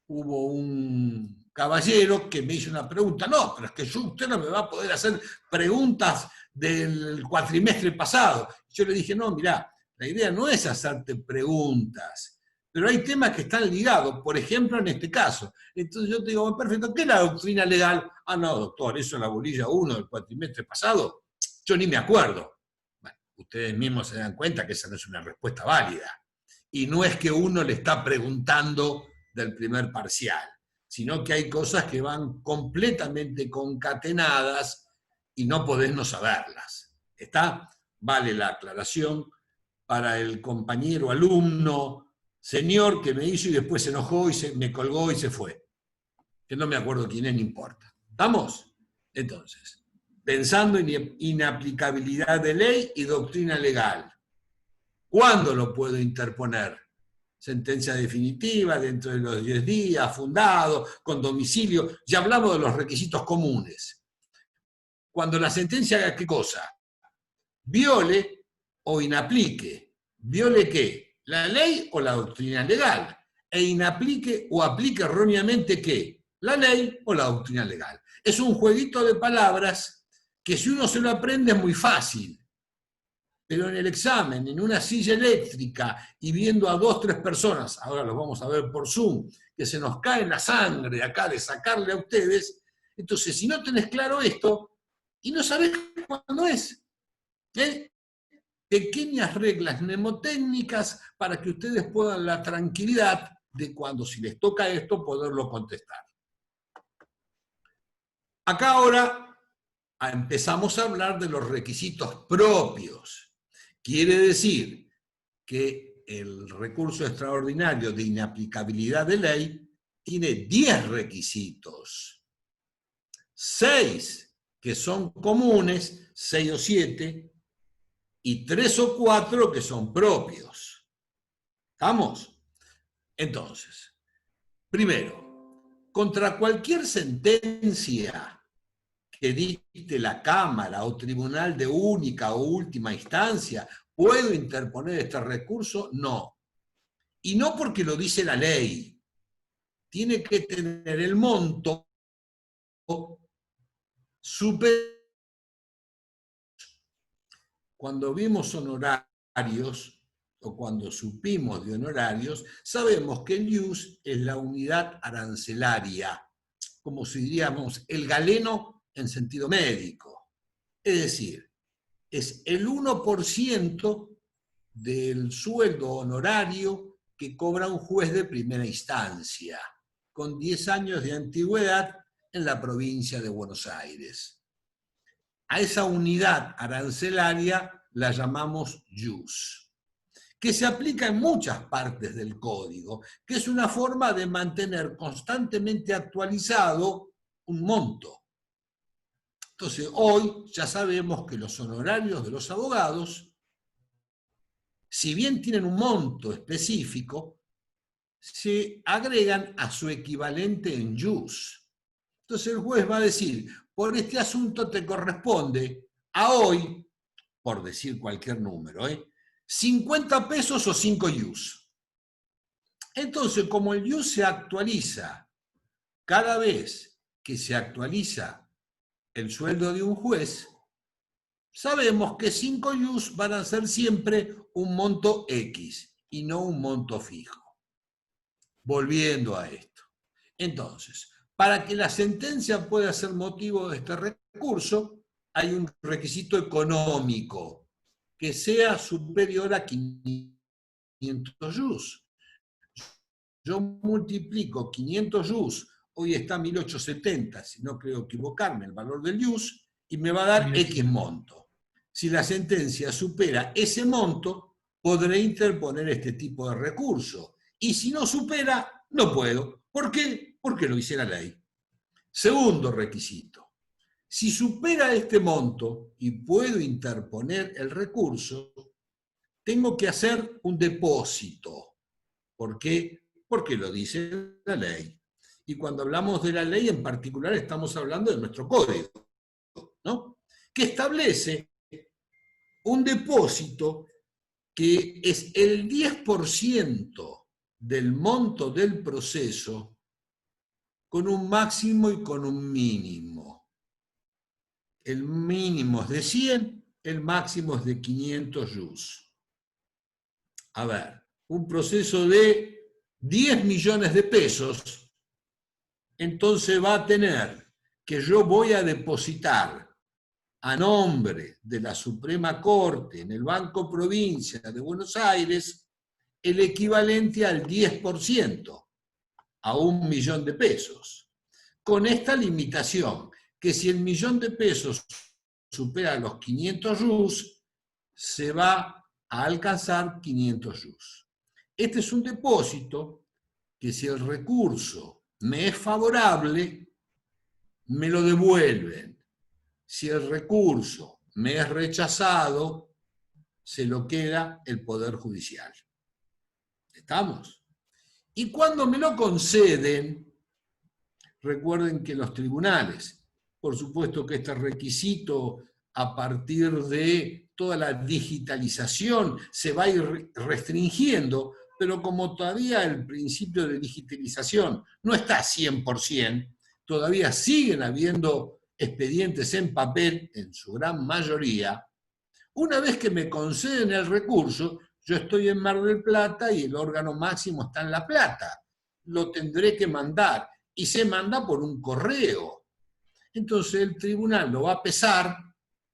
A: hubo un caballero que me hizo una pregunta. No, pero es que usted no me va a poder hacer preguntas del cuatrimestre pasado. Yo le dije, no, mirá, la idea no es hacerte preguntas, pero hay temas que están ligados, por ejemplo, en este caso. Entonces yo te digo, perfecto, ¿qué es la doctrina legal? Ah, no, doctor, eso es la bolilla 1 del cuatrimestre pasado, yo ni me acuerdo. Bueno, ustedes mismos se dan cuenta que esa no es una respuesta válida. Y no es que uno le está preguntando del primer parcial, sino que hay cosas que van completamente concatenadas y no podés no saberlas. ¿Está? Vale la aclaración para el compañero alumno, señor que me hizo y después se enojó y me colgó y se fue. Que no me acuerdo quién es, no importa. ¿Estamos? Entonces, pensando en inaplicabilidad de ley y doctrina legal. ¿Cuándo lo puedo interponer? Sentencia definitiva, dentro de los 10 días, fundado, con domicilio. Ya hablamos de los requisitos comunes. Cuando la sentencia haga qué cosa, viole o inaplique. ¿Viole qué? ¿La ley o la doctrina legal? E inaplique o aplique erróneamente ¿qué? La ley o la doctrina legal. Es un jueguito de palabras que si uno se lo aprende es muy fácil. Pero en el examen, en una silla eléctrica y viendo a 2 o 3 personas, ahora los vamos a ver por Zoom, que se nos cae la sangre acá de sacarle a ustedes, entonces si no tenés claro esto, y no sabés cuándo es, pequeñas reglas mnemotécnicas para que ustedes puedan la tranquilidad de cuando si les toca esto poderlo contestar. Acá ahora empezamos a hablar de los requisitos propios. Quiere decir que el recurso extraordinario de inaplicabilidad de ley tiene 10 requisitos. 6 que son comunes, 6 o 7, y 3 o 4 que son propios. ¿Estamos? Entonces, primero, contra cualquier sentencia que dicte la Cámara o Tribunal de única o última instancia, ¿puedo interponer este recurso? No. Y no porque lo dice la ley. Tiene que tener el monto superior. Cuando vimos honorarios, o cuando supimos de honorarios, sabemos que el ius es la unidad arancelaria, como si diríamos el galeno en sentido médico. Es decir, es el 1% del sueldo honorario que cobra un juez de primera instancia, con 10 años de antigüedad en la provincia de Buenos Aires. A esa unidad arancelaria la llamamos ius, que se aplica en muchas partes del código, que es una forma de mantener constantemente actualizado un monto. Entonces, hoy ya sabemos que los honorarios de los abogados, si bien tienen un monto específico, se agregan a su equivalente en ius. Entonces el juez va a decir, por este asunto te corresponde a hoy, por decir cualquier número, 50 pesos o 5 ius. Entonces, como el ius se actualiza cada vez que se actualiza el sueldo de un juez, sabemos que 5 ius van a ser siempre un monto X y no un monto fijo. Volviendo a esto. Entonces, para que la sentencia pueda ser motivo de este recurso, hay un requisito económico, que sea superior a 500 ius. Yo multiplico 500 ius, hoy está 1870, si no creo equivocarme, el valor del ius, y me va a dar X monto. Si la sentencia supera ese monto, podré interponer este tipo de recurso. Y si no supera, no puedo. ¿Por qué? Porque lo dice la ley. Segundo requisito. Si supera este monto y puedo interponer el recurso, tengo que hacer un depósito. ¿Por qué? Porque lo dice la ley. Y cuando hablamos de la ley en particular estamos hablando de nuestro código, ¿no? Que establece un depósito que es el 10% del monto del proceso con un máximo y con un mínimo. El mínimo es de 100, el máximo es de 500 ius. A ver, un proceso de 10 millones de pesos, entonces va a tener que yo voy a depositar a nombre de la Suprema Corte en el Banco Provincia de Buenos Aires el equivalente al 10%, a 1 millón de pesos. Con esta limitación, que si el millón de pesos supera los 500 ius, se va a alcanzar 500 ius. Este es un depósito que si el recurso me es favorable, me lo devuelven. Si el recurso me es rechazado, se lo queda el Poder Judicial. ¿Estamos? Y cuando me lo conceden, recuerden que los tribunales, por supuesto que este requisito a partir de toda la digitalización se va a ir restringiendo, pero como todavía el principio de digitalización no está 100%, todavía siguen habiendo expedientes en papel, en su gran mayoría. Una vez que me conceden el recurso, yo estoy en Mar del Plata y el órgano máximo está en La Plata. Lo tendré que mandar y se manda por un correo. Entonces el tribunal lo va a pesar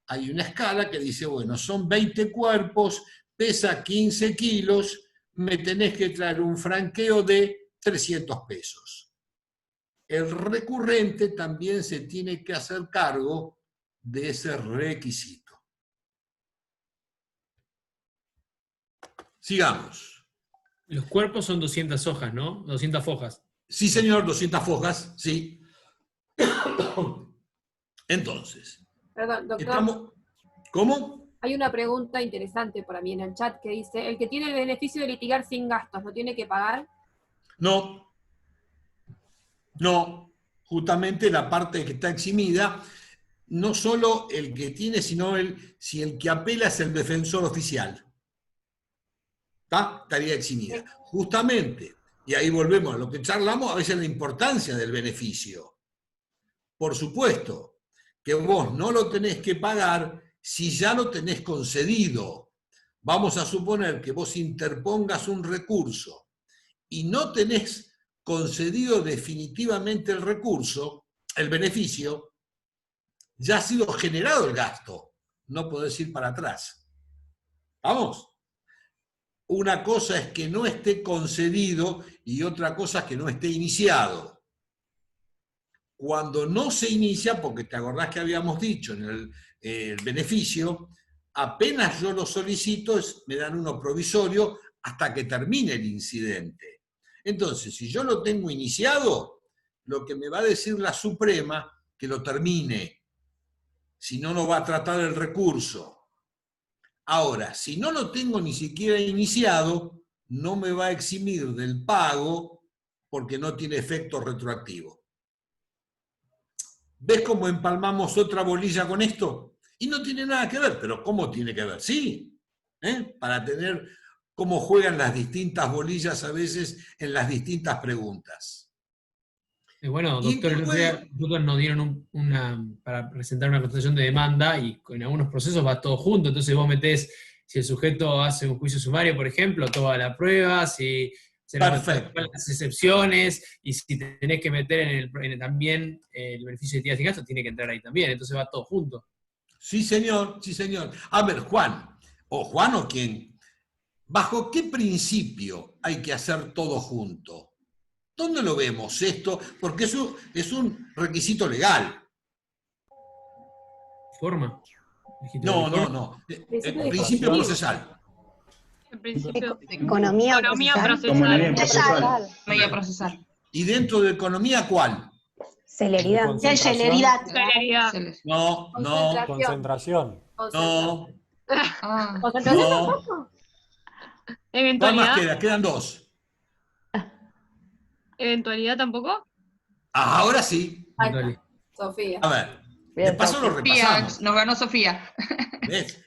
A: hay una escala que dice, bueno, son 20 cuerpos, pesa 15 kilos, me tenés que traer un franqueo de 300 pesos. El recurrente también se tiene que hacer cargo de ese requisito. Sigamos.
B: Los cuerpos son 200 hojas, ¿no? 200 fojas.
A: Sí, señor, 200 fojas, sí. Entonces,
D: Perdón, doctor.
A: ¿Cómo?
D: Hay una pregunta interesante para mí en el chat que dice, ¿el que tiene el beneficio de litigar sin gastos no tiene que pagar?
A: No. No. Justamente la parte que está eximida, no solo el que tiene, sino si el que apela es el defensor oficial. ¿Está? Estaría eximida. Justamente, y ahí volvemos a lo que charlamos, a veces la importancia del beneficio. Por supuesto que vos no lo tenés que pagar si ya lo tenés concedido. Vamos a suponer que vos interpongas un recurso y no tenés concedido definitivamente el recurso, el beneficio, ya ha sido generado el gasto. No podés ir para atrás. ¿Vamos? Una cosa es que no esté concedido y otra cosa es que no esté iniciado. Cuando no se inicia, porque te acordás que habíamos dicho en el beneficio, apenas yo lo solicito, me dan uno provisorio hasta que termine el incidente. Entonces, si yo lo tengo iniciado, lo que me va a decir la Suprema, que lo termine. Si no, no va a tratar el recurso. Ahora, si no lo tengo ni siquiera iniciado, no me va a eximir del pago porque no tiene efecto retroactivo. ¿Ves cómo empalmamos otra bolilla con esto? Y no tiene nada que ver, pero ¿cómo tiene que ver? Sí, para tener cómo juegan las distintas bolillas a veces en las distintas preguntas.
B: Bueno, doctor, el otro día nosotros nos dieron para presentar una contestación de demanda y en algunos procesos va todo junto, entonces vos metés, si el sujeto hace un juicio sumario, por ejemplo, toda la prueba, si se las excepciones, y si tenés que meter también el beneficio de utilidad sin gasto, tiene que entrar ahí también, entonces va todo junto.
A: Sí, señor, sí, señor. A ver, Juan o quien, ¿bajo qué principio hay que hacer todo junto? ¿Dónde lo vemos esto? Porque eso es un requisito legal.
B: ¿Forma?
A: No. El principio procesal.
C: En principio,
H: Economía
C: procesal.
I: Economía procesal.
A: ¿Y dentro de economía cuál?
H: Celeridad.
I: Celeridad.
A: No.
J: Concentración.
A: No.
D: ¿Concentración?
A: ¿Cuál
C: Eventualidad.
A: más queda? Quedan dos.
C: ¿Eventualidad tampoco?
A: Ahora sí.
D: Ahí está. Sofía.
A: A ver, de paso lo repasamos.
I: Nos ganó Sofía.
A: ¿Ves?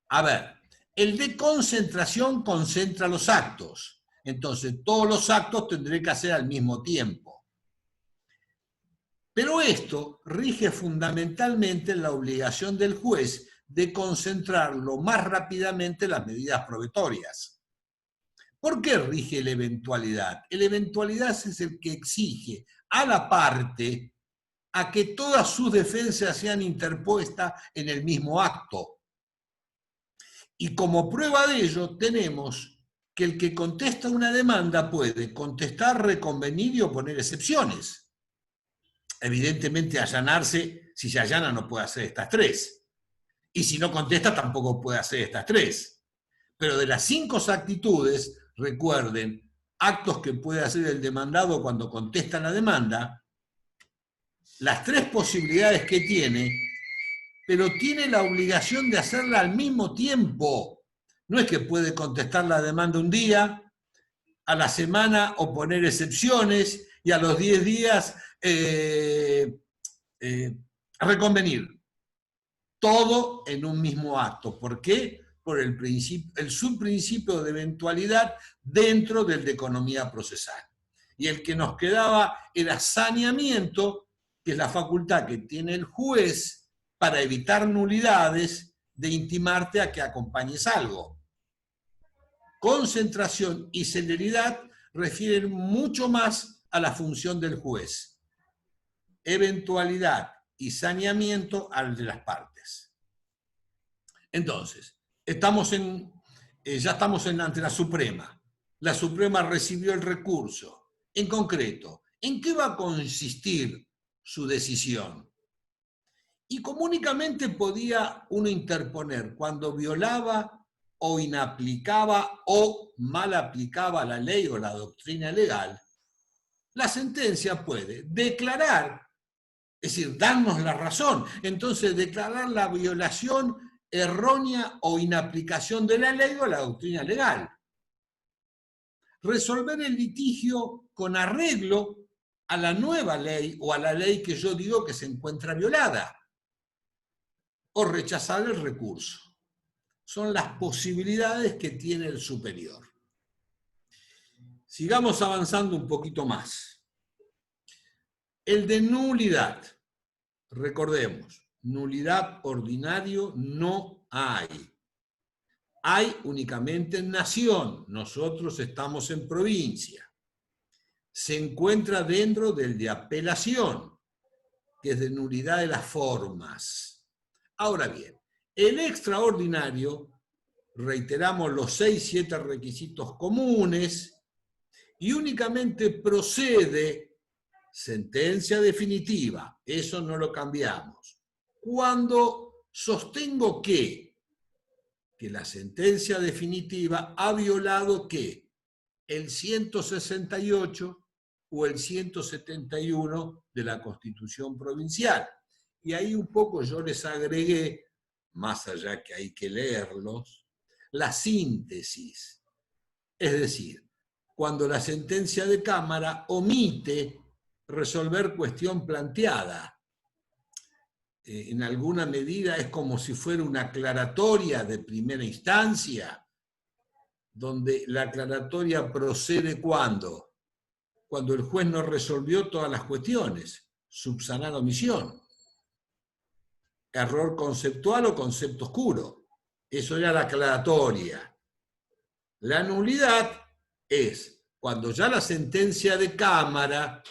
A: A ver, el de concentración concentra los actos. Entonces, todos los actos tendré que hacer al mismo tiempo. Pero esto rige fundamentalmente la obligación del juez de concentrar lo más rápidamente las medidas probatorias. ¿Por qué rige la eventualidad? La eventualidad es el que exige a la parte a que todas sus defensas sean interpuestas en el mismo acto. Y como prueba de ello tenemos que el que contesta una demanda puede contestar, reconvenir y oponer excepciones. Evidentemente allanarse, si se allana no puede hacer estas tres. Y si no contesta tampoco puede hacer estas tres. Pero de las 5 actitudes, recuerden, actos que puede hacer el demandado cuando contesta la demanda, las 3 posibilidades que tiene, pero tiene la obligación de hacerla al mismo tiempo. No es que puede contestar la demanda un día, a la semana oponer excepciones y a los 10 días reconvenir. Todo en un mismo acto. ¿Por qué? Por el subprincipio de eventualidad dentro del de economía procesal. Y el que nos quedaba era saneamiento, que es la facultad que tiene el juez para evitar nulidades de intimarte a que acompañes algo. Concentración y celeridad refieren mucho más a la función del juez. Eventualidad y saneamiento al de las partes. Entonces, ya estamos ante la Suprema. La Suprema recibió el recurso. En concreto, ¿en qué va a consistir su decisión? Y únicamente podía uno interponer cuando violaba o inaplicaba o mal aplicaba la ley o la doctrina legal. La sentencia puede declarar, es decir, darnos la razón, entonces declarar la violación errónea o inaplicación de la ley o la doctrina legal. Resolver el litigio con arreglo a la nueva ley o a la ley que yo digo que se encuentra violada. O rechazar el recurso. Son las posibilidades que tiene el superior. Sigamos avanzando un poquito más. El de nulidad. Recordemos, nulidad ordinario no hay. Hay únicamente en nación. Nosotros estamos en provincia. Se encuentra dentro del de apelación, que es de nulidad de las formas. Ahora bien, el extraordinario, reiteramos los 6-7 requisitos comunes, y únicamente procede sentencia definitiva, eso no lo cambiamos, cuando sostengo que la sentencia definitiva ha violado ¿qué? El 168 o el 171 de la Constitución Provincial. Y ahí un poco yo les agregué, más allá que hay que leerlos, la síntesis. Es decir, cuando la sentencia de Cámara omite resolver cuestión planteada. En alguna medida es como si fuera una aclaratoria de primera instancia, donde la aclaratoria procede ¿cuándo? Cuando el juez no resolvió todas las cuestiones, subsanar omisión. Error conceptual o concepto oscuro. Eso era la aclaratoria. La nulidad es cuando ya la sentencia de Cámara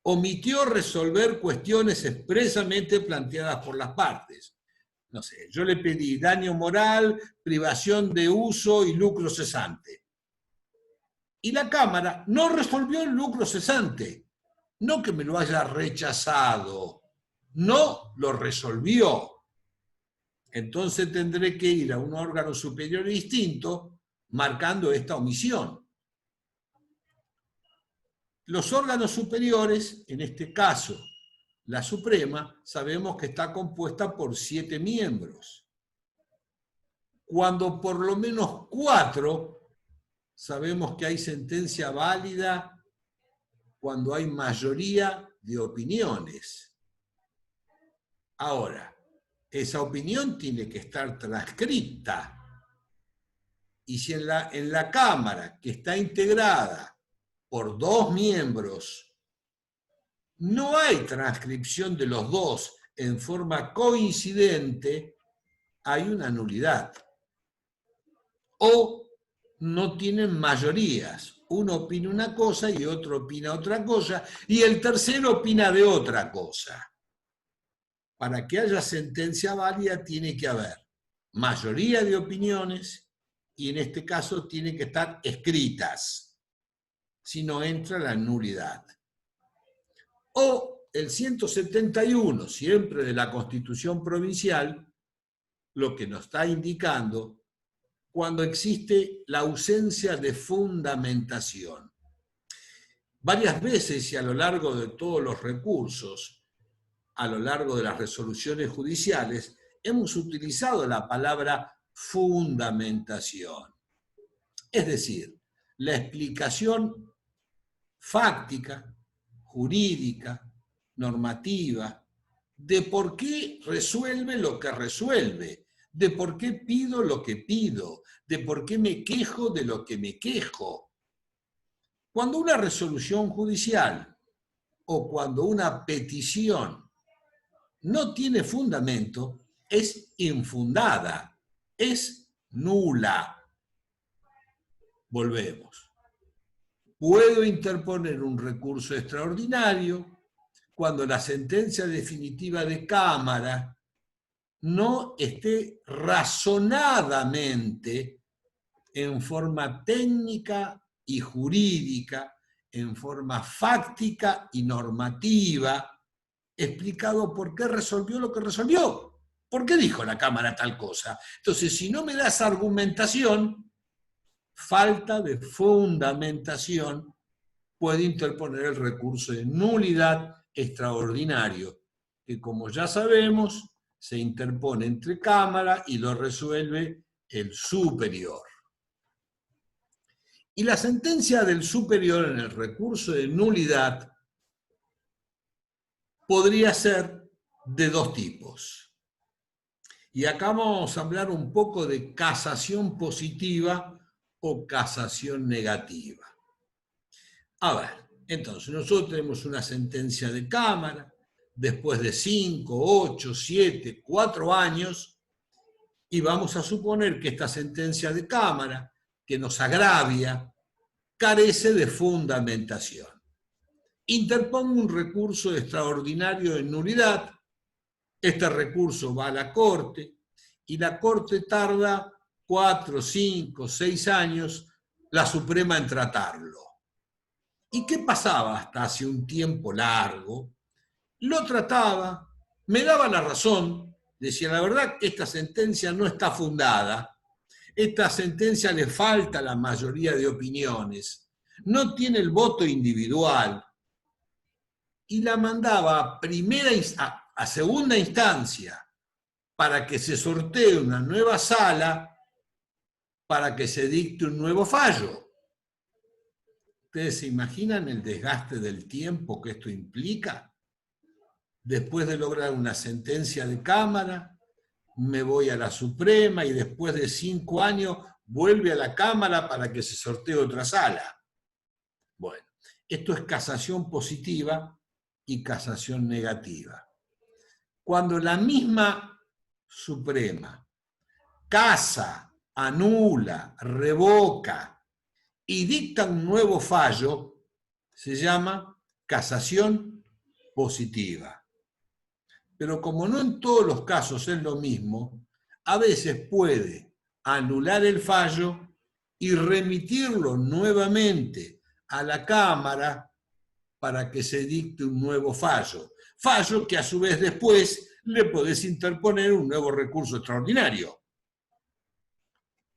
A: omitió resolver cuestiones expresamente planteadas por las partes. No sé, yo le pedí daño moral, privación de uso y lucro cesante. Y la Cámara no resolvió el lucro cesante. No que me lo haya rechazado. No lo resolvió. Entonces tendré que ir a un órgano superior distinto marcando esta omisión. Los órganos superiores, en este caso la Suprema, sabemos que está compuesta por 7 miembros. Cuando por lo menos 4 sabemos que hay sentencia válida cuando hay mayoría de opiniones. Ahora, esa opinión tiene que estar transcrita. Y si en la Cámara, que está integrada por 2 miembros, no hay transcripción de los 2 en forma coincidente, hay una nulidad. O no tienen mayorías. Uno opina una cosa y otro opina otra cosa, y el tercero opina de otra cosa. Para que haya sentencia válida tiene que haber mayoría de opiniones y en este caso tienen que estar escritas, si no entra la nulidad. O el 171, siempre de la Constitución Provincial, lo que nos está indicando cuando existe la ausencia de fundamentación. Varias veces y a lo largo de todos los recursos, a lo largo de las resoluciones judiciales, hemos utilizado la palabra fundamentación. Es decir, la explicación fáctica, jurídica, normativa, de por qué resuelve lo que resuelve, de por qué pido lo que pido, de por qué me quejo de lo que me quejo. Cuando una resolución judicial o cuando una petición no tiene fundamento, es infundada, es nula. Volvemos. Puedo interponer un recurso extraordinario cuando la sentencia definitiva de Cámara no esté razonadamente, en forma técnica y jurídica, en forma fáctica y normativa, explicado por qué resolvió lo que resolvió. ¿Por qué dijo la Cámara tal cosa? Entonces, si no me das argumentación, falta de fundamentación, puede interponer el recurso de nulidad extraordinario, que como ya sabemos, se interpone entre Cámara y lo resuelve el superior. Y la sentencia del superior en el recurso de nulidad podría ser de dos tipos. Y acá vamos a hablar un poco de casación positiva o casación negativa. A ver, entonces nosotros tenemos una sentencia de Cámara, después de 5, 8, 7, 4 años, y vamos a suponer que esta sentencia de Cámara, que nos agravia, carece de fundamentación. Interpongo un recurso extraordinario de nulidad, este recurso va a la Corte, y la Corte tarda 4, 5, 6 años, la Suprema en tratarlo. ¿Y qué pasaba hasta hace un tiempo largo? Lo trataba, me daba la razón, decía la verdad que esta sentencia no está fundada, esta sentencia le falta la mayoría de opiniones, no tiene el voto individual, y la mandaba a segunda instancia para que se sortee una nueva sala, para que se dicte un nuevo fallo. ¿Ustedes se imaginan el desgaste del tiempo que esto implica? Después de lograr una sentencia de Cámara, me voy a la Suprema y después de 5 años vuelve a la Cámara para que se sortee otra sala. Bueno, esto es casación positiva y casación negativa. Cuando la misma Suprema casa, anula, revoca y dicta un nuevo fallo, se llama casación positiva. Pero como no en todos los casos es lo mismo, a veces puede anular el fallo y remitirlo nuevamente a la Cámara para que se dicte un nuevo fallo. Fallo que a su vez después le podés interponer un nuevo recurso extraordinario.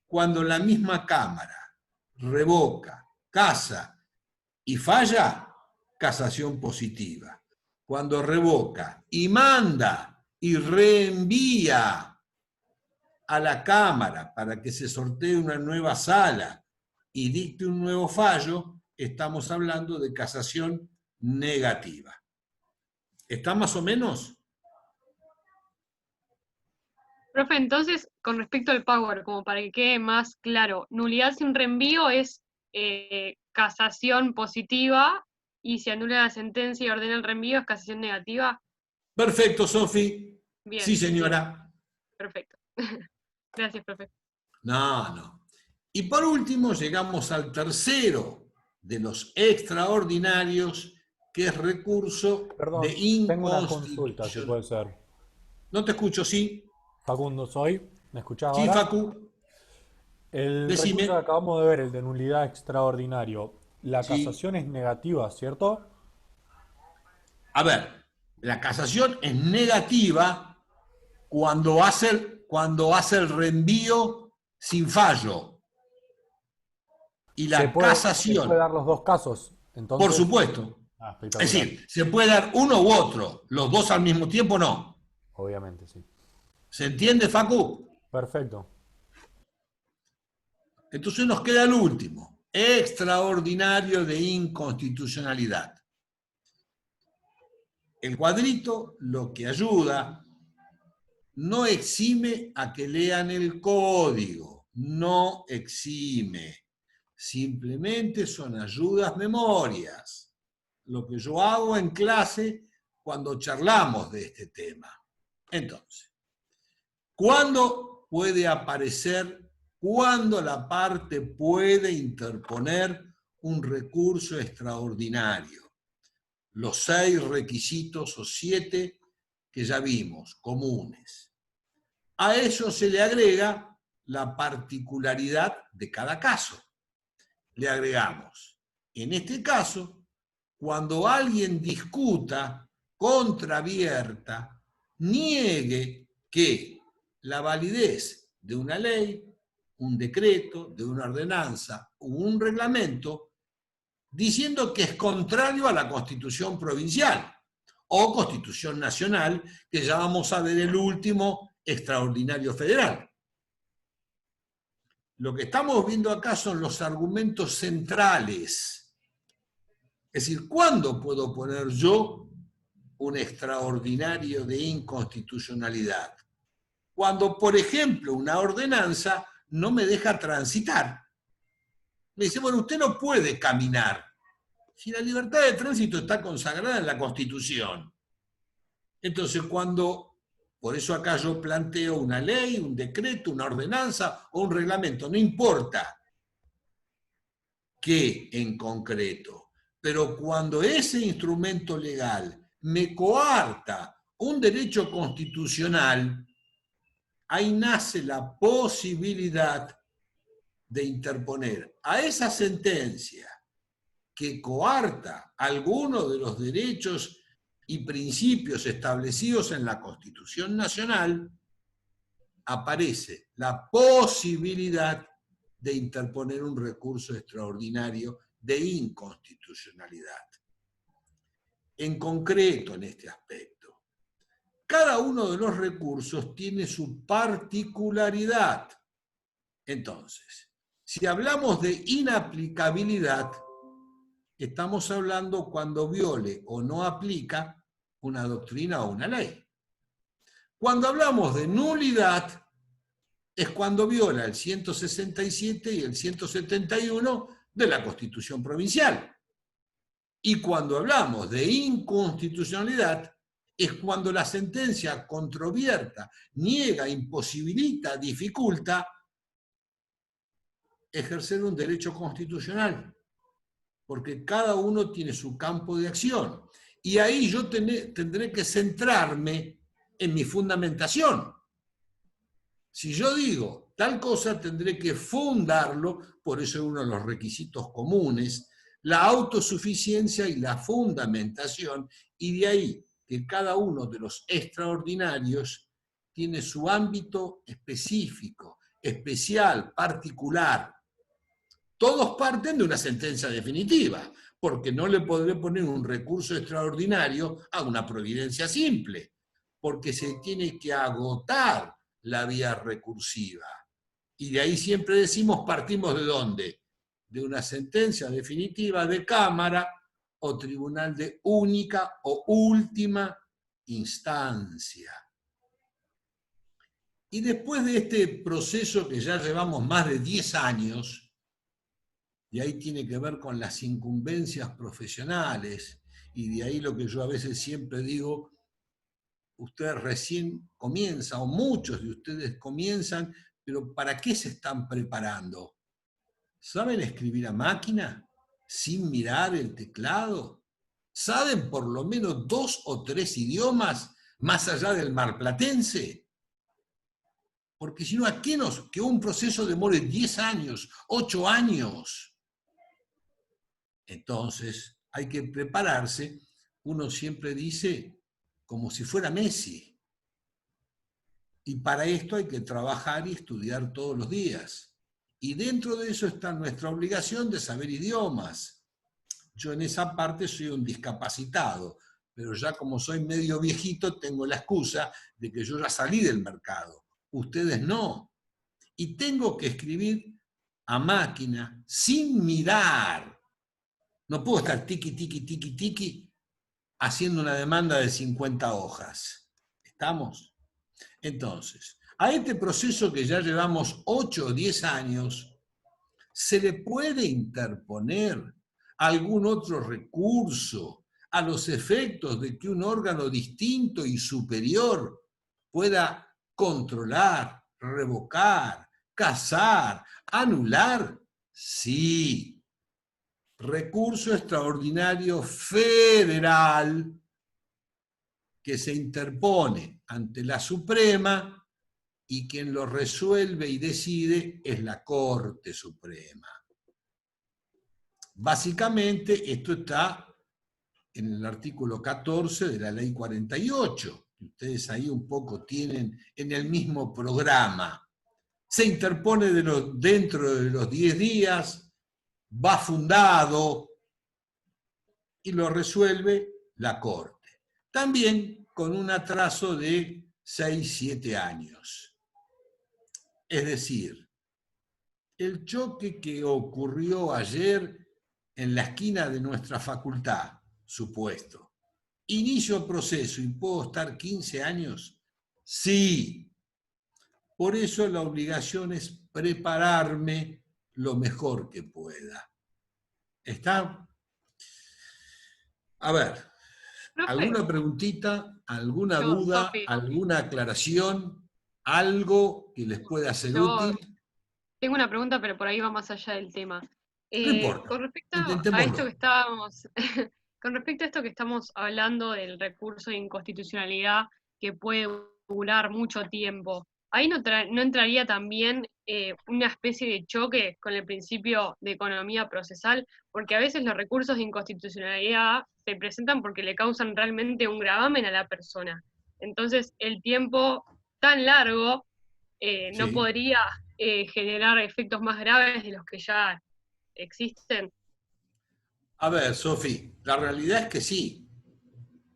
A: Cuando la misma Cámara revoca, casa y falla, casación positiva. Cuando revoca y manda y reenvía a la Cámara para que se sortee una nueva sala y dicte un nuevo fallo, estamos hablando de casación negativa. ¿Está más o menos?
C: Profe, entonces, con respecto al Power, como para que quede más claro, nulidad sin reenvío es casación positiva, y si anula la sentencia y ordena el reenvío es casación negativa.
A: Perfecto, Sofi.
C: Bien.
A: Sí, señora.
C: Bien. Perfecto. Gracias, profe.
A: No. Y por último, llegamos al tercero de los extraordinarios, que es recurso
J: Perdón,
A: de inconstitucionalidad.
J: tengo una consulta, si puede ser.
A: No te escucho, ¿sí?
J: Facundo soy, ¿me escuchás
A: Sí,
J: ahora?
A: Facu.
J: El
A: Decime.
J: recurso que acabamos de ver, el de nulidad extraordinario, la
A: Sí.
J: casación es negativa, ¿cierto?
A: A ver, la casación es negativa cuando hace el reenvío sin fallo. Y la
J: ¿Se
A: casación,
J: puede dar los dos casos? Entonces,
A: por supuesto.
J: Ah,
A: Es
J: espectacular.
A: decir, se puede dar uno u otro, los dos al mismo tiempo no.
J: Obviamente, sí.
A: ¿Se entiende, Facu?
J: Perfecto.
A: Entonces nos queda el último, extraordinario de inconstitucionalidad. El cuadrito lo que ayuda no exime a que lean el código, no exime. Simplemente son ayudas memorias. Lo que yo hago en clase cuando charlamos de este tema. Entonces, ¿cuándo puede aparecer, cuándo la parte puede interponer un recurso extraordinario? Los 6 requisitos o 7 que ya vimos, comunes. A eso se le agrega la particularidad de cada caso. Le agregamos, en este caso, cuando alguien discuta, contravierta, niegue que la validez de una ley, un decreto, de una ordenanza o un reglamento, diciendo que es contrario a la Constitución provincial o Constitución nacional, que ya vamos a ver el último extraordinario federal. Lo que estamos viendo acá son los argumentos centrales. Es decir, ¿cuándo puedo poner yo un extraordinario de inconstitucionalidad? Cuando, por ejemplo, una ordenanza no me deja transitar. Me dice, bueno, usted no puede caminar. Si la libertad de tránsito está consagrada en la Constitución. Entonces, por eso acá yo planteo una ley, un decreto, una ordenanza o un reglamento, no importa qué en concreto, pero cuando ese instrumento legal me coarta un derecho constitucional, ahí nace la posibilidad de interponer a esa sentencia que coarta alguno de los derechos y principios establecidos en la Constitución Nacional, aparece la posibilidad de interponer un recurso extraordinario de inconstitucionalidad. En concreto, en este aspecto, cada uno de los recursos tiene su particularidad. Entonces, si hablamos de inaplicabilidad, estamos hablando cuando viole o no aplica una doctrina o una ley. Cuando hablamos de nulidad, es cuando viola el 167 y el 171 de la Constitución provincial. Y cuando hablamos de inconstitucionalidad, es cuando la sentencia controvierta, niega, imposibilita, dificulta ejercer un derecho constitucional. Porque cada uno tiene su campo de acción. Y ahí yo tendré que centrarme en mi fundamentación. Si yo digo tal cosa, tendré que fundarlo, por eso es uno de los requisitos comunes, la autosuficiencia y la fundamentación, y de ahí que cada uno de los extraordinarios tiene su ámbito específico, especial, particular. Todos parten de una sentencia definitiva, porque no le podré poner un recurso extraordinario a una providencia simple, porque se tiene que agotar la vía recursiva. Y de ahí siempre decimos, partimos ¿de dónde? De una sentencia definitiva de Cámara o tribunal de única o última instancia. Y después de este proceso que ya llevamos más de 10 años, y ahí tiene que ver con las incumbencias profesionales, y de ahí lo que yo a veces siempre digo, ustedes recién comienzan, o muchos de ustedes comienzan, pero ¿para qué se están preparando? ¿Saben escribir a máquina? ¿Sin mirar el teclado? ¿Saben por lo menos 2 o 3 idiomas más allá del marplatense? Porque si no, ¿a qué que un proceso demore 10 años, 8 años? Entonces, hay que prepararse. Uno siempre dice, como si fuera Messi. Y para esto hay que trabajar y estudiar todos los días. Y dentro de eso está nuestra obligación de saber idiomas. Yo en esa parte soy un discapacitado, pero ya como soy medio viejito tengo la excusa de que yo ya salí del mercado. Ustedes no. Y tengo que escribir a máquina sin mirar. No puedo estar tiqui, tiqui, tiqui, tiqui haciendo una demanda de 50 hojas. ¿Estamos? Entonces, a este proceso que ya llevamos 8 o 10 años, ¿se le puede interponer algún otro recurso a los efectos de que un órgano distinto y superior pueda controlar, revocar, casar, anular? Sí. Recurso extraordinario federal que se interpone ante la Suprema y quien lo resuelve y decide es la Corte Suprema. Básicamente, esto está en el artículo 14 de la Ley 48. Ustedes ahí un poco tienen en el mismo programa. Se interpone dentro de los 10 días, va fundado y lo resuelve la Corte. También con un atraso de 6-7 años. Es decir, el choque que ocurrió ayer en la esquina de nuestra facultad, supuesto, ¿inicio el proceso y puedo estar 15 años? Sí. Por eso la obligación es prepararme lo mejor que pueda. ¿Está? A ver, ¿alguna preguntita, alguna duda,
C: Sofi,
A: alguna aclaración, algo que les pueda ser útil?
C: tengo una pregunta, pero por ahí va más allá del tema.
A: No importa,
C: Con respecto a
A: intentémoslo.
C: esto que estábamos, con respecto a esto que estamos hablando del recurso de inconstitucionalidad que puede durar mucho tiempo, ahí no entraría también una especie de choque con el principio de economía procesal, porque a veces los recursos de inconstitucionalidad se presentan porque le causan realmente un gravamen a la persona. Entonces, el tiempo tan largo no
A: Sí.
C: podría generar efectos más graves de los que ya existen.
A: A ver, Sofi, la realidad es que sí,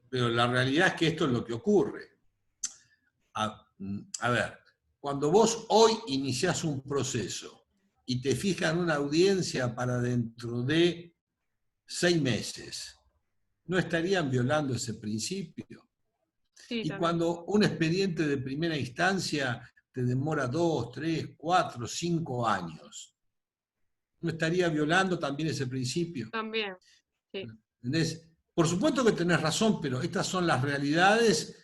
A: pero la realidad es que esto es lo que ocurre. A ver, cuando vos hoy iniciás un proceso y te fijan una audiencia para dentro de 6 meses, ¿no estarían violando ese principio?
C: Sí,
A: Y
C: también.
A: cuando un expediente de primera instancia te demora 2, 3, 4, 5 años, ¿no estaría violando también ese principio?
C: También, sí.
A: ¿Entendés? Por supuesto que tenés razón, pero estas son las realidades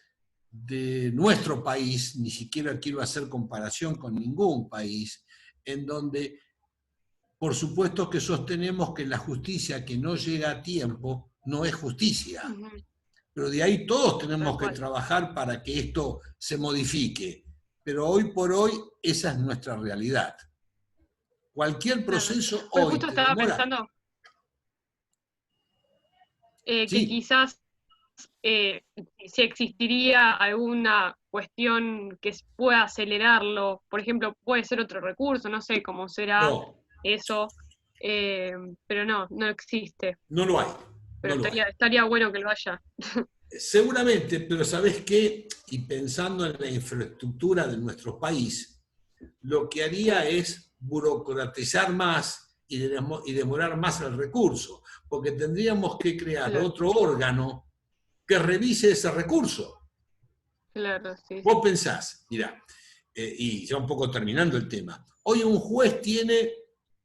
A: de nuestro país, ni siquiera quiero hacer comparación con ningún país, en donde por supuesto que sostenemos que la justicia que no llega a tiempo no es justicia.
C: Ujú.
A: Pero de ahí todos tenemos
C: Tal
A: que
C: cual.
A: trabajar para que esto se modifique. Pero hoy por hoy esa es nuestra realidad. Cualquier proceso
C: Pues
A: hoy
C: justo
A: te
C: estaba
A: demora...
C: pensando que
A: Sí.
C: quizás si existiría alguna cuestión que pueda acelerarlo, por ejemplo, puede ser otro recurso, no sé cómo será
A: No,
C: eso, pero no existe.
A: no lo hay.
C: Pero
A: No lo hay.
C: estaría bueno que lo haya.
A: Seguramente, pero ¿sabés qué? Y pensando en la infraestructura de nuestro país, lo que haría es burocratizar más y demorar más el recurso, porque tendríamos que crear
C: Claro.
A: otro órgano que revise ese recurso.
C: Claro, sí.
A: Vos pensás, mirá, y ya un poco terminando el tema, hoy un juez tiene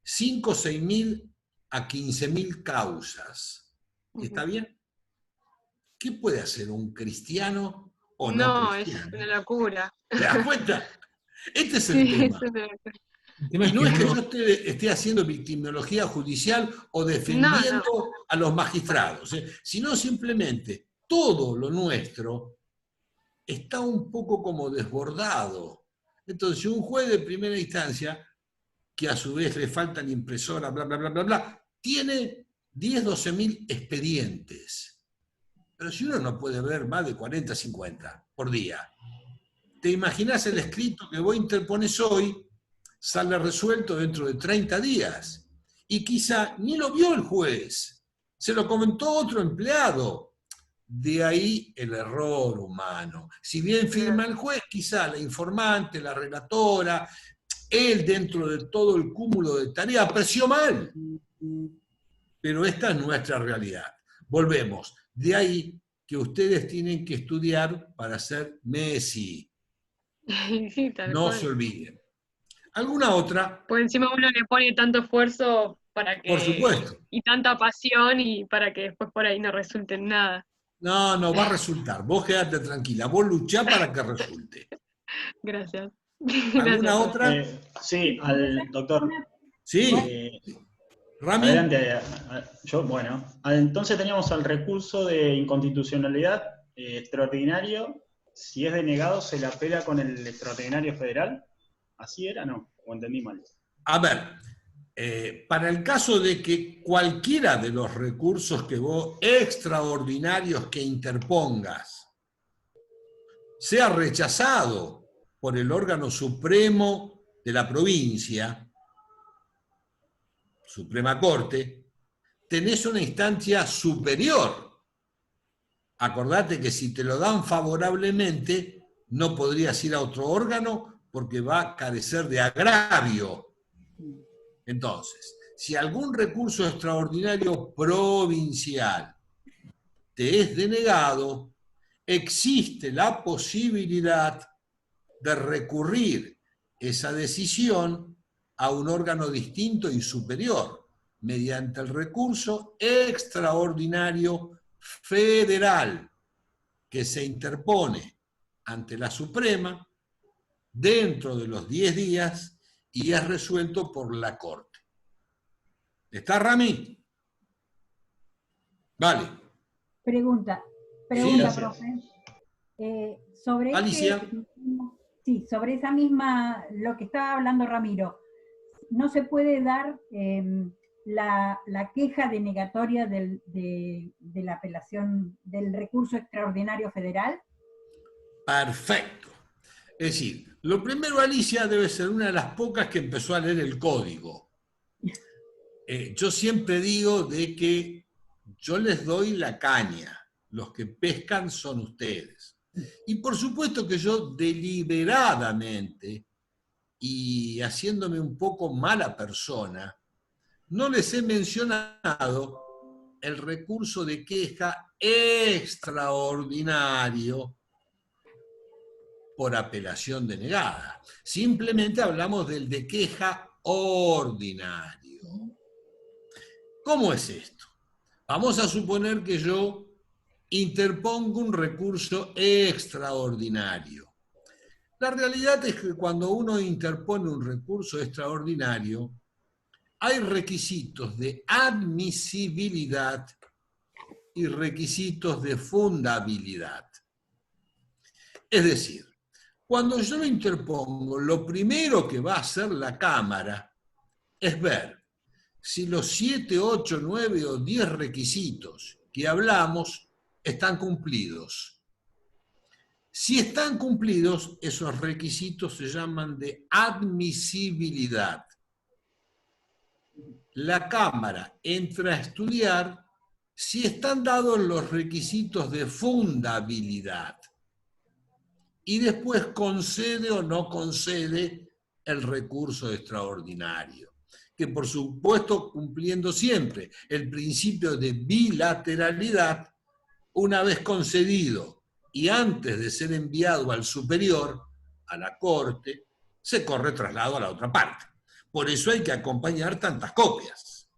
A: 5, 6 mil a 15 mil causas. ¿Está
C: Ujú.
A: bien? ¿Qué puede hacer un cristiano o no
C: No, es
A: cristiano?
C: una locura.
A: ¿Te das cuenta? Este es el
C: Sí,
A: tema.
C: es una locura.
B: El tema
A: Y
B: es
A: no
B: que
A: es que
B: uno,
A: yo esté haciendo victimología judicial o
C: No,
A: defendiendo a los magistrados, sino simplemente todo lo nuestro está un poco como desbordado. Entonces, un juez de primera instancia, que a su vez le faltan impresoras, bla, bla, bla, bla, bla, tiene 10, 12 mil expedientes. Pero si uno no puede ver más de 40, 50 por día, ¿te imaginas el escrito que vos interpones hoy sale resuelto dentro de 30 días? Y quizá ni lo vio el juez, se lo comentó otro empleado. De ahí el error humano. Si bien firma el juez, quizá la informante, la relatora, él dentro de todo el cúmulo de tareas apreció mal. Pero esta es nuestra realidad. Volvemos. De ahí que ustedes tienen que estudiar para ser Messi.
C: sí, tal
A: No
C: cual.
A: se olviden. ¿Alguna otra?
C: Por encima uno le pone tanto esfuerzo
A: Por supuesto.
C: y tanta pasión y para que después por ahí no resulte en nada.
A: No, no va a resultar. Vos quedate tranquila. Vos luchá para que resulte.
C: Gracias.
A: ¿Alguna
C: Gracias.
A: otra?
G: Sí, al doctor.
A: Sí. Rami.
G: Adelante. Entonces teníamos el recurso de inconstitucionalidad extraordinario si es denegado, se le apela con el extraordinario federal. ¿Así era? ¿No? ¿O entendí mal?
A: A ver, para el caso de que cualquiera de los recursos que vos extraordinarios que interpongas sea rechazado por el órgano supremo de la provincia, Suprema Corte, tenés una instancia superior. Acordate que si te lo dan favorablemente, no podrías ir a otro órgano porque va a carecer de agravio. Entonces, si algún recurso extraordinario provincial te es denegado, existe la posibilidad de recurrir esa decisión a un órgano distinto y superior, mediante el recurso extraordinario federal que se interpone ante la Suprema dentro de los 10 días y es resuelto por la Corte. ¿Está, Rami? Vale.
F: Pregunta,
A: Sí,
F: profe. Sobre
A: Alicia.
F: sobre esa misma, lo que estaba hablando Ramiro, ¿no se puede dar la queja denegatoria de la apelación del recurso extraordinario federal?
A: Perfecto. Es decir, lo primero, Alicia debe ser una de las pocas que empezó a leer el código. Yo siempre digo de que yo les doy la caña, los que pescan son ustedes. Y por supuesto que yo deliberadamente, y haciéndome un poco mala persona, no les he mencionado el recurso de queja extraordinario por apelación denegada. Simplemente hablamos del de queja ordinario. ¿Cómo es esto? Vamos a suponer que yo interpongo un recurso extraordinario. La realidad es que cuando uno interpone un recurso extraordinario, hay requisitos de admisibilidad y requisitos de fundabilidad. Es decir, cuando yo lo interpongo, lo primero que va a hacer la Cámara es ver si los 7, 8, 9 o 10 requisitos que hablamos están cumplidos. Si están cumplidos, esos requisitos se llaman de admisibilidad. La Cámara entra a estudiar si están dados los requisitos de fundabilidad y después concede o no concede el recurso extraordinario, que por supuesto cumpliendo siempre el principio de bilateralidad, una vez concedido y antes de ser enviado al superior, a la Corte, se corre traslado a la otra parte. Por eso hay que acompañar tantas copias.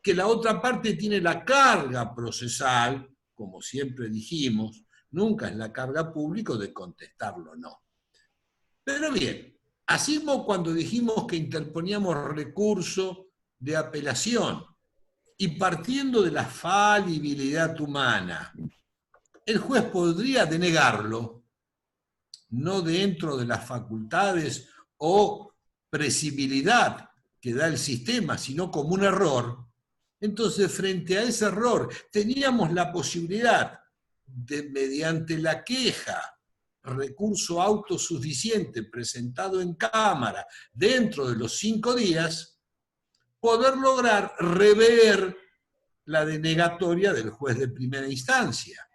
A: Que la otra parte tiene la carga procesal, como siempre dijimos, nunca es la carga pública de contestarlo, no. Pero bien, así como cuando dijimos que interponíamos recurso de apelación y partiendo de la falibilidad humana, el juez podría denegarlo, no dentro de las facultades o presibilidad que da el sistema, sino como un error. Entonces, frente a ese error, teníamos la posibilidad de, mediante la queja, recurso autosuficiente presentado en Cámara dentro de los 5 días, poder lograr rever la denegatoria del juez de primera instancia.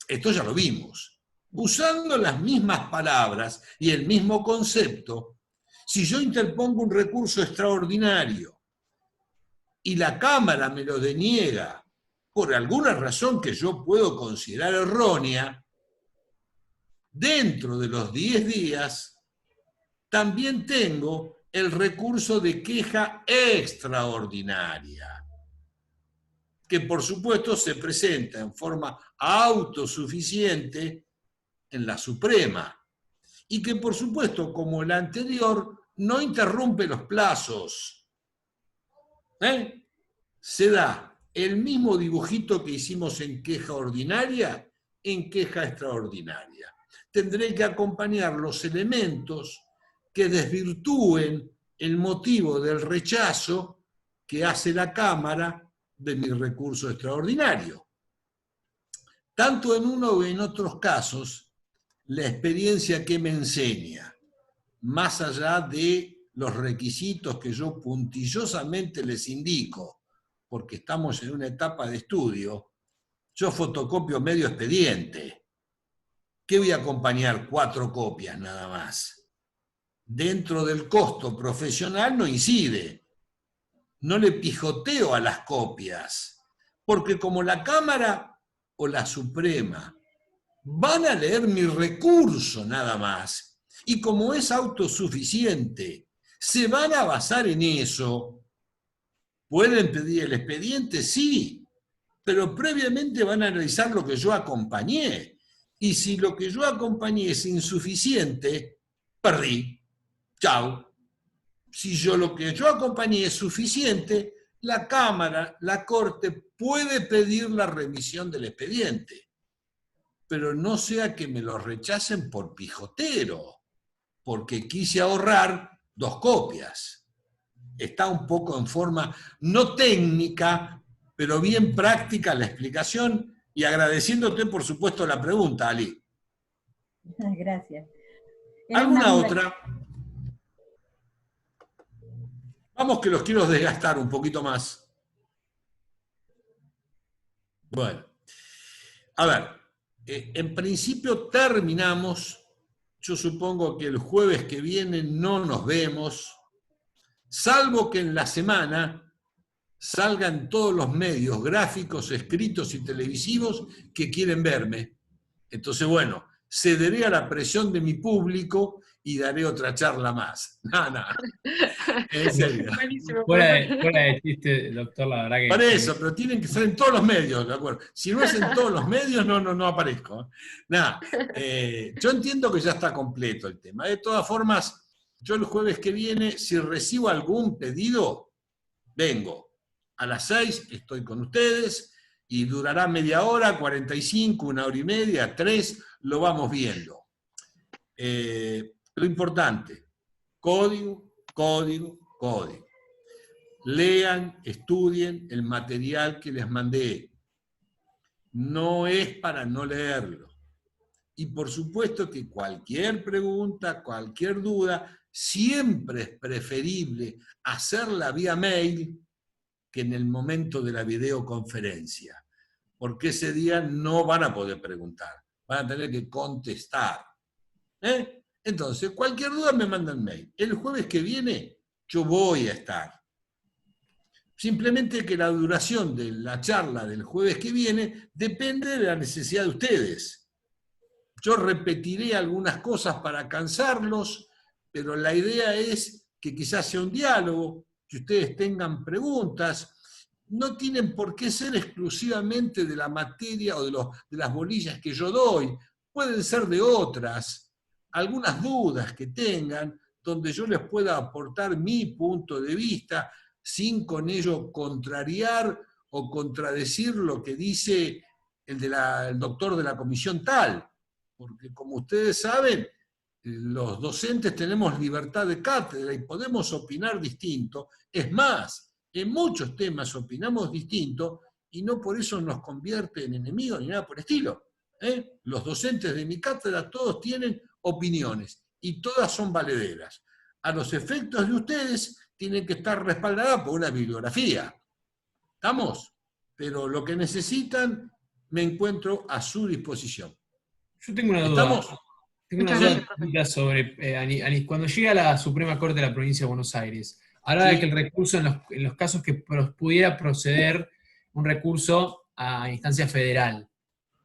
A: Esto ya lo vimos. Usando las mismas palabras y el mismo concepto, si yo interpongo un recurso extraordinario y la Cámara me lo deniega por alguna razón que yo puedo considerar errónea, dentro de los 10 días también tengo el recurso de queja extraordinaria, que por supuesto se presenta en forma autosuficiente en la Suprema, y que por supuesto, como el anterior, no interrumpe los plazos. Se da el mismo dibujito que hicimos en queja ordinaria, en queja extraordinaria. tendré que acompañar los elementos que desvirtúen el motivo del rechazo que hace la Cámara de mi recurso extraordinario. Tanto en uno o en otros casos, la experiencia que me enseña, más allá de los requisitos que yo puntillosamente les indico, porque estamos en una etapa de estudio, yo fotocopio medio expediente. ¿Qué voy a acompañar? 4 copias nada más. Dentro del costo profesional no incide. No le pijoteo a las copias, porque como la Cámara o la Suprema van a leer mi recurso nada más, y como es autosuficiente, se van a basar en eso. ¿Pueden pedir el expediente? Sí, pero previamente van a analizar lo que yo acompañé. Y si lo que yo acompañé es insuficiente, perdí. Chao. Si lo que yo acompañé es suficiente, la Cámara, la Corte, puede pedir la remisión del expediente. Pero no sea que me lo rechacen por pijotero, porque quise ahorrar 2 copias. Está un poco en forma no técnica, pero bien práctica la explicación, y agradeciéndote, por supuesto, la pregunta, Ali.
F: Gracias.
A: ¿Alguna otra? Vamos, que los quiero desgastar un poquito más. Bueno, a ver, en principio terminamos. Yo supongo que el jueves que viene no nos vemos, salvo que en la semana salgan todos los medios gráficos, escritos y televisivos que quieren verme. Entonces, bueno, cederé a la presión de mi público y daré otra charla más. No. En serio.
B: Fuera de chiste, doctor, la verdad que...
A: Por eso, pero tienen que ser en todos los medios, ¿de acuerdo? Si no es en todos los medios, no aparezco. Nada, yo entiendo que ya está completo el tema. De todas formas, yo el jueves que viene, si recibo algún pedido, vengo. A las 6 estoy con ustedes y durará media hora, 45, 1 hora y media, 3, lo vamos viendo. Lo importante, código, código, código. Lean, estudien el material que les mandé. No es para no leerlo. Y por supuesto que cualquier pregunta, cualquier duda, siempre es preferible hacerla vía mail que en el momento de la videoconferencia, porque ese día no van a poder preguntar, van a tener que contestar. Entonces, cualquier duda me mandan mail. El jueves que viene yo voy a estar. Simplemente que la duración de la charla del jueves que viene depende de la necesidad de ustedes. Yo repetiré algunas cosas para cansarlos, pero la idea es que quizás sea un diálogo, que ustedes tengan preguntas. No tienen por qué ser exclusivamente de la materia o de las bolillas que yo doy. Pueden ser de otras. Algunas dudas que tengan, donde yo les pueda aportar mi punto de vista, sin con ello contrariar o contradecir lo que dice el doctor de la comisión tal. Porque como ustedes saben, los docentes tenemos libertad de cátedra y podemos opinar distinto. Es más, en muchos temas opinamos distinto y no por eso nos convierte en enemigos ni nada por el estilo. Los docentes de mi cátedra todos tienen opiniones y todas son valederas. A los efectos de ustedes tienen que estar respaldadas por una bibliografía. ¿Estamos? Pero lo que necesitan me encuentro a su disposición.
B: Yo tengo una duda.
A: ¿Estamos?
B: Tengo una duda sobre, cuando llega a la Suprema Corte de la Provincia de Buenos Aires, habla de que el recurso, en los casos que pudiera proceder un recurso a instancia federal.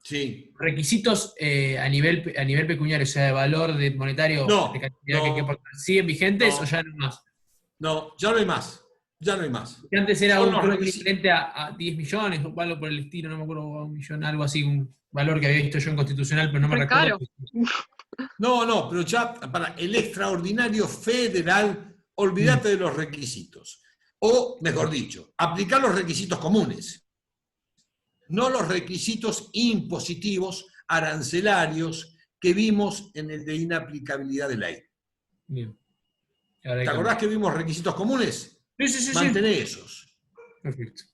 A: Sí.
B: ¿Requisitos a nivel pecuniario, o sea, de valor monetario, de cantidad que hay que aportar, siguen vigentes o ya no más?
A: No, ya no hay más. Ya no hay más.
B: Que antes era creo que equivalente a 10 millones o algo por el estilo, no me acuerdo, 1 millón, algo así, un valor que había visto yo en Constitucional, pero no me recuerdo.
A: No, pero ya para el extraordinario federal, olvídate de los requisitos. O, mejor dicho, aplicar los requisitos comunes. No los requisitos impositivos, arancelarios, que vimos en el de inaplicabilidad de ley.
B: Bien.
A: ¿Te acordás que vimos requisitos comunes?
B: Sí.
A: Mantené esos.
B: Perfecto.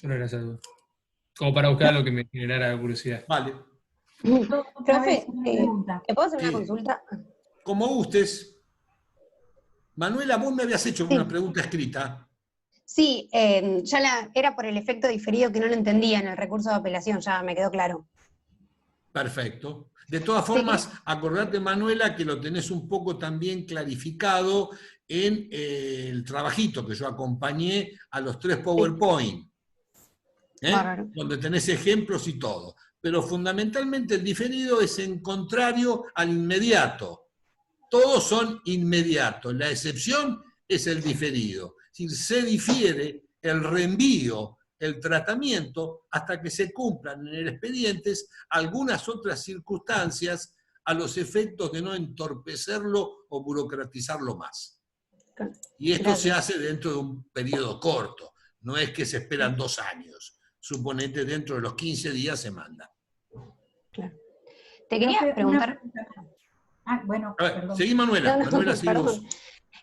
B: Solo era esa duda. Como para buscar algo que me generara curiosidad.
A: Vale.
H: Profe,
F: pregunta.
H: ¿te puedo hacer una
A: Sí.
H: consulta?
A: Como gustes. Manuela, vos me habías hecho una pregunta escrita.
H: Sí, era por el efecto diferido que no lo entendía en el recurso de apelación, ya me quedó claro.
A: Perfecto. De todas formas, acordate, Manuela, que lo tenés un poco también clarificado en el trabajito que yo acompañé a los 3 PowerPoint, donde tenés ejemplos y todo. Pero fundamentalmente el diferido es en contrario al inmediato. Todos son inmediatos. La excepción es el diferido. Es decir, se difiere el reenvío, el tratamiento, hasta que se cumplan en el expediente algunas otras circunstancias a los efectos de no entorpecerlo o burocratizarlo más. Y esto se hace dentro de un periodo corto, no es que se esperan 2 años. Suponete dentro de los 15 días se manda.
H: Claro. Te quería preguntar...
F: Bueno,
A: a ver,
F: perdón.
A: seguí, Manuela. Manuela, seguí vos.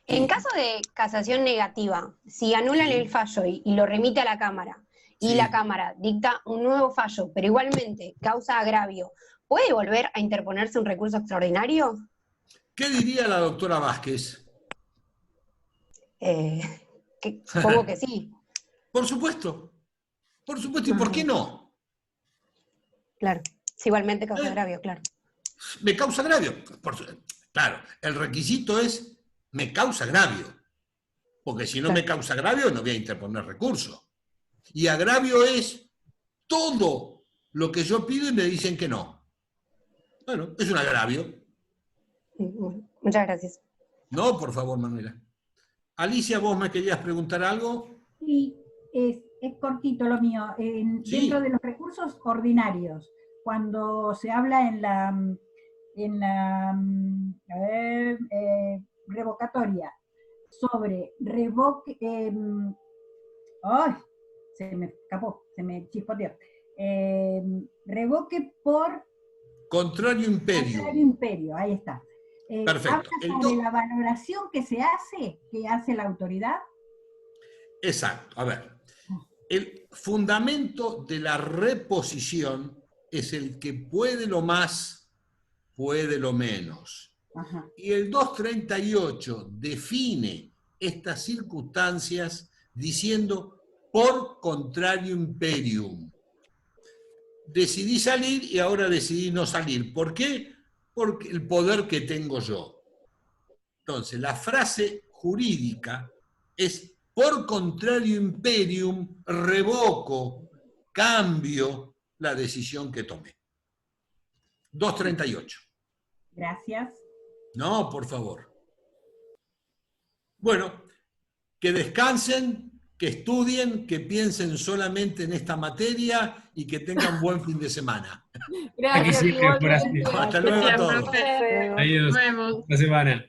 H: En caso de casación negativa, si anulan el fallo y lo remite a la Cámara, y la Cámara dicta un nuevo fallo, pero igualmente causa agravio, ¿puede volver a interponerse un recurso extraordinario?
A: ¿Qué diría la doctora Vázquez?
H: Supongo que sí.
A: Por supuesto. Por supuesto, ¿y por qué no?
H: Claro, si igualmente causa agravio, claro.
A: Me causa agravio. Claro, el requisito es me causa agravio. Porque si no me causa agravio, no voy a interponer recurso. Y agravio es todo lo que yo pido y me dicen que no. Bueno, es un agravio.
H: Muchas gracias.
A: No, por favor, Manuela. Alicia, ¿vos me querías preguntar algo?
F: Sí, es cortito lo mío. Dentro de los recursos ordinarios, cuando se habla en la revocatoria sobre revoque... ¡ay! Se me escapó, se me chispoteó. Revoque por...
A: Contrario imperio.
F: Contrario imperio, ahí está.
A: Perfecto.
F: ¿Habla sobre la valoración que hace la autoridad?
A: Exacto. A ver, el fundamento de la reposición es el que puede lo más, puede lo menos.
F: Ajá.
A: Y el 238 define estas circunstancias diciendo por contrario imperium. Decidí salir y ahora decidí no salir. ¿Por qué? Porque el poder que tengo yo. Entonces, la frase jurídica es por contrario imperium, revoco, cambio la decisión que tomé. 238.
F: Gracias.
A: No, por favor. Bueno, que descansen, que estudien, que piensen solamente en esta materia y que tengan buen fin de semana.
D: Gracias.
B: Aquí siempre, por así.
A: Hasta luego a todos.
B: Adiós.
C: Nos vemos.
B: La semana.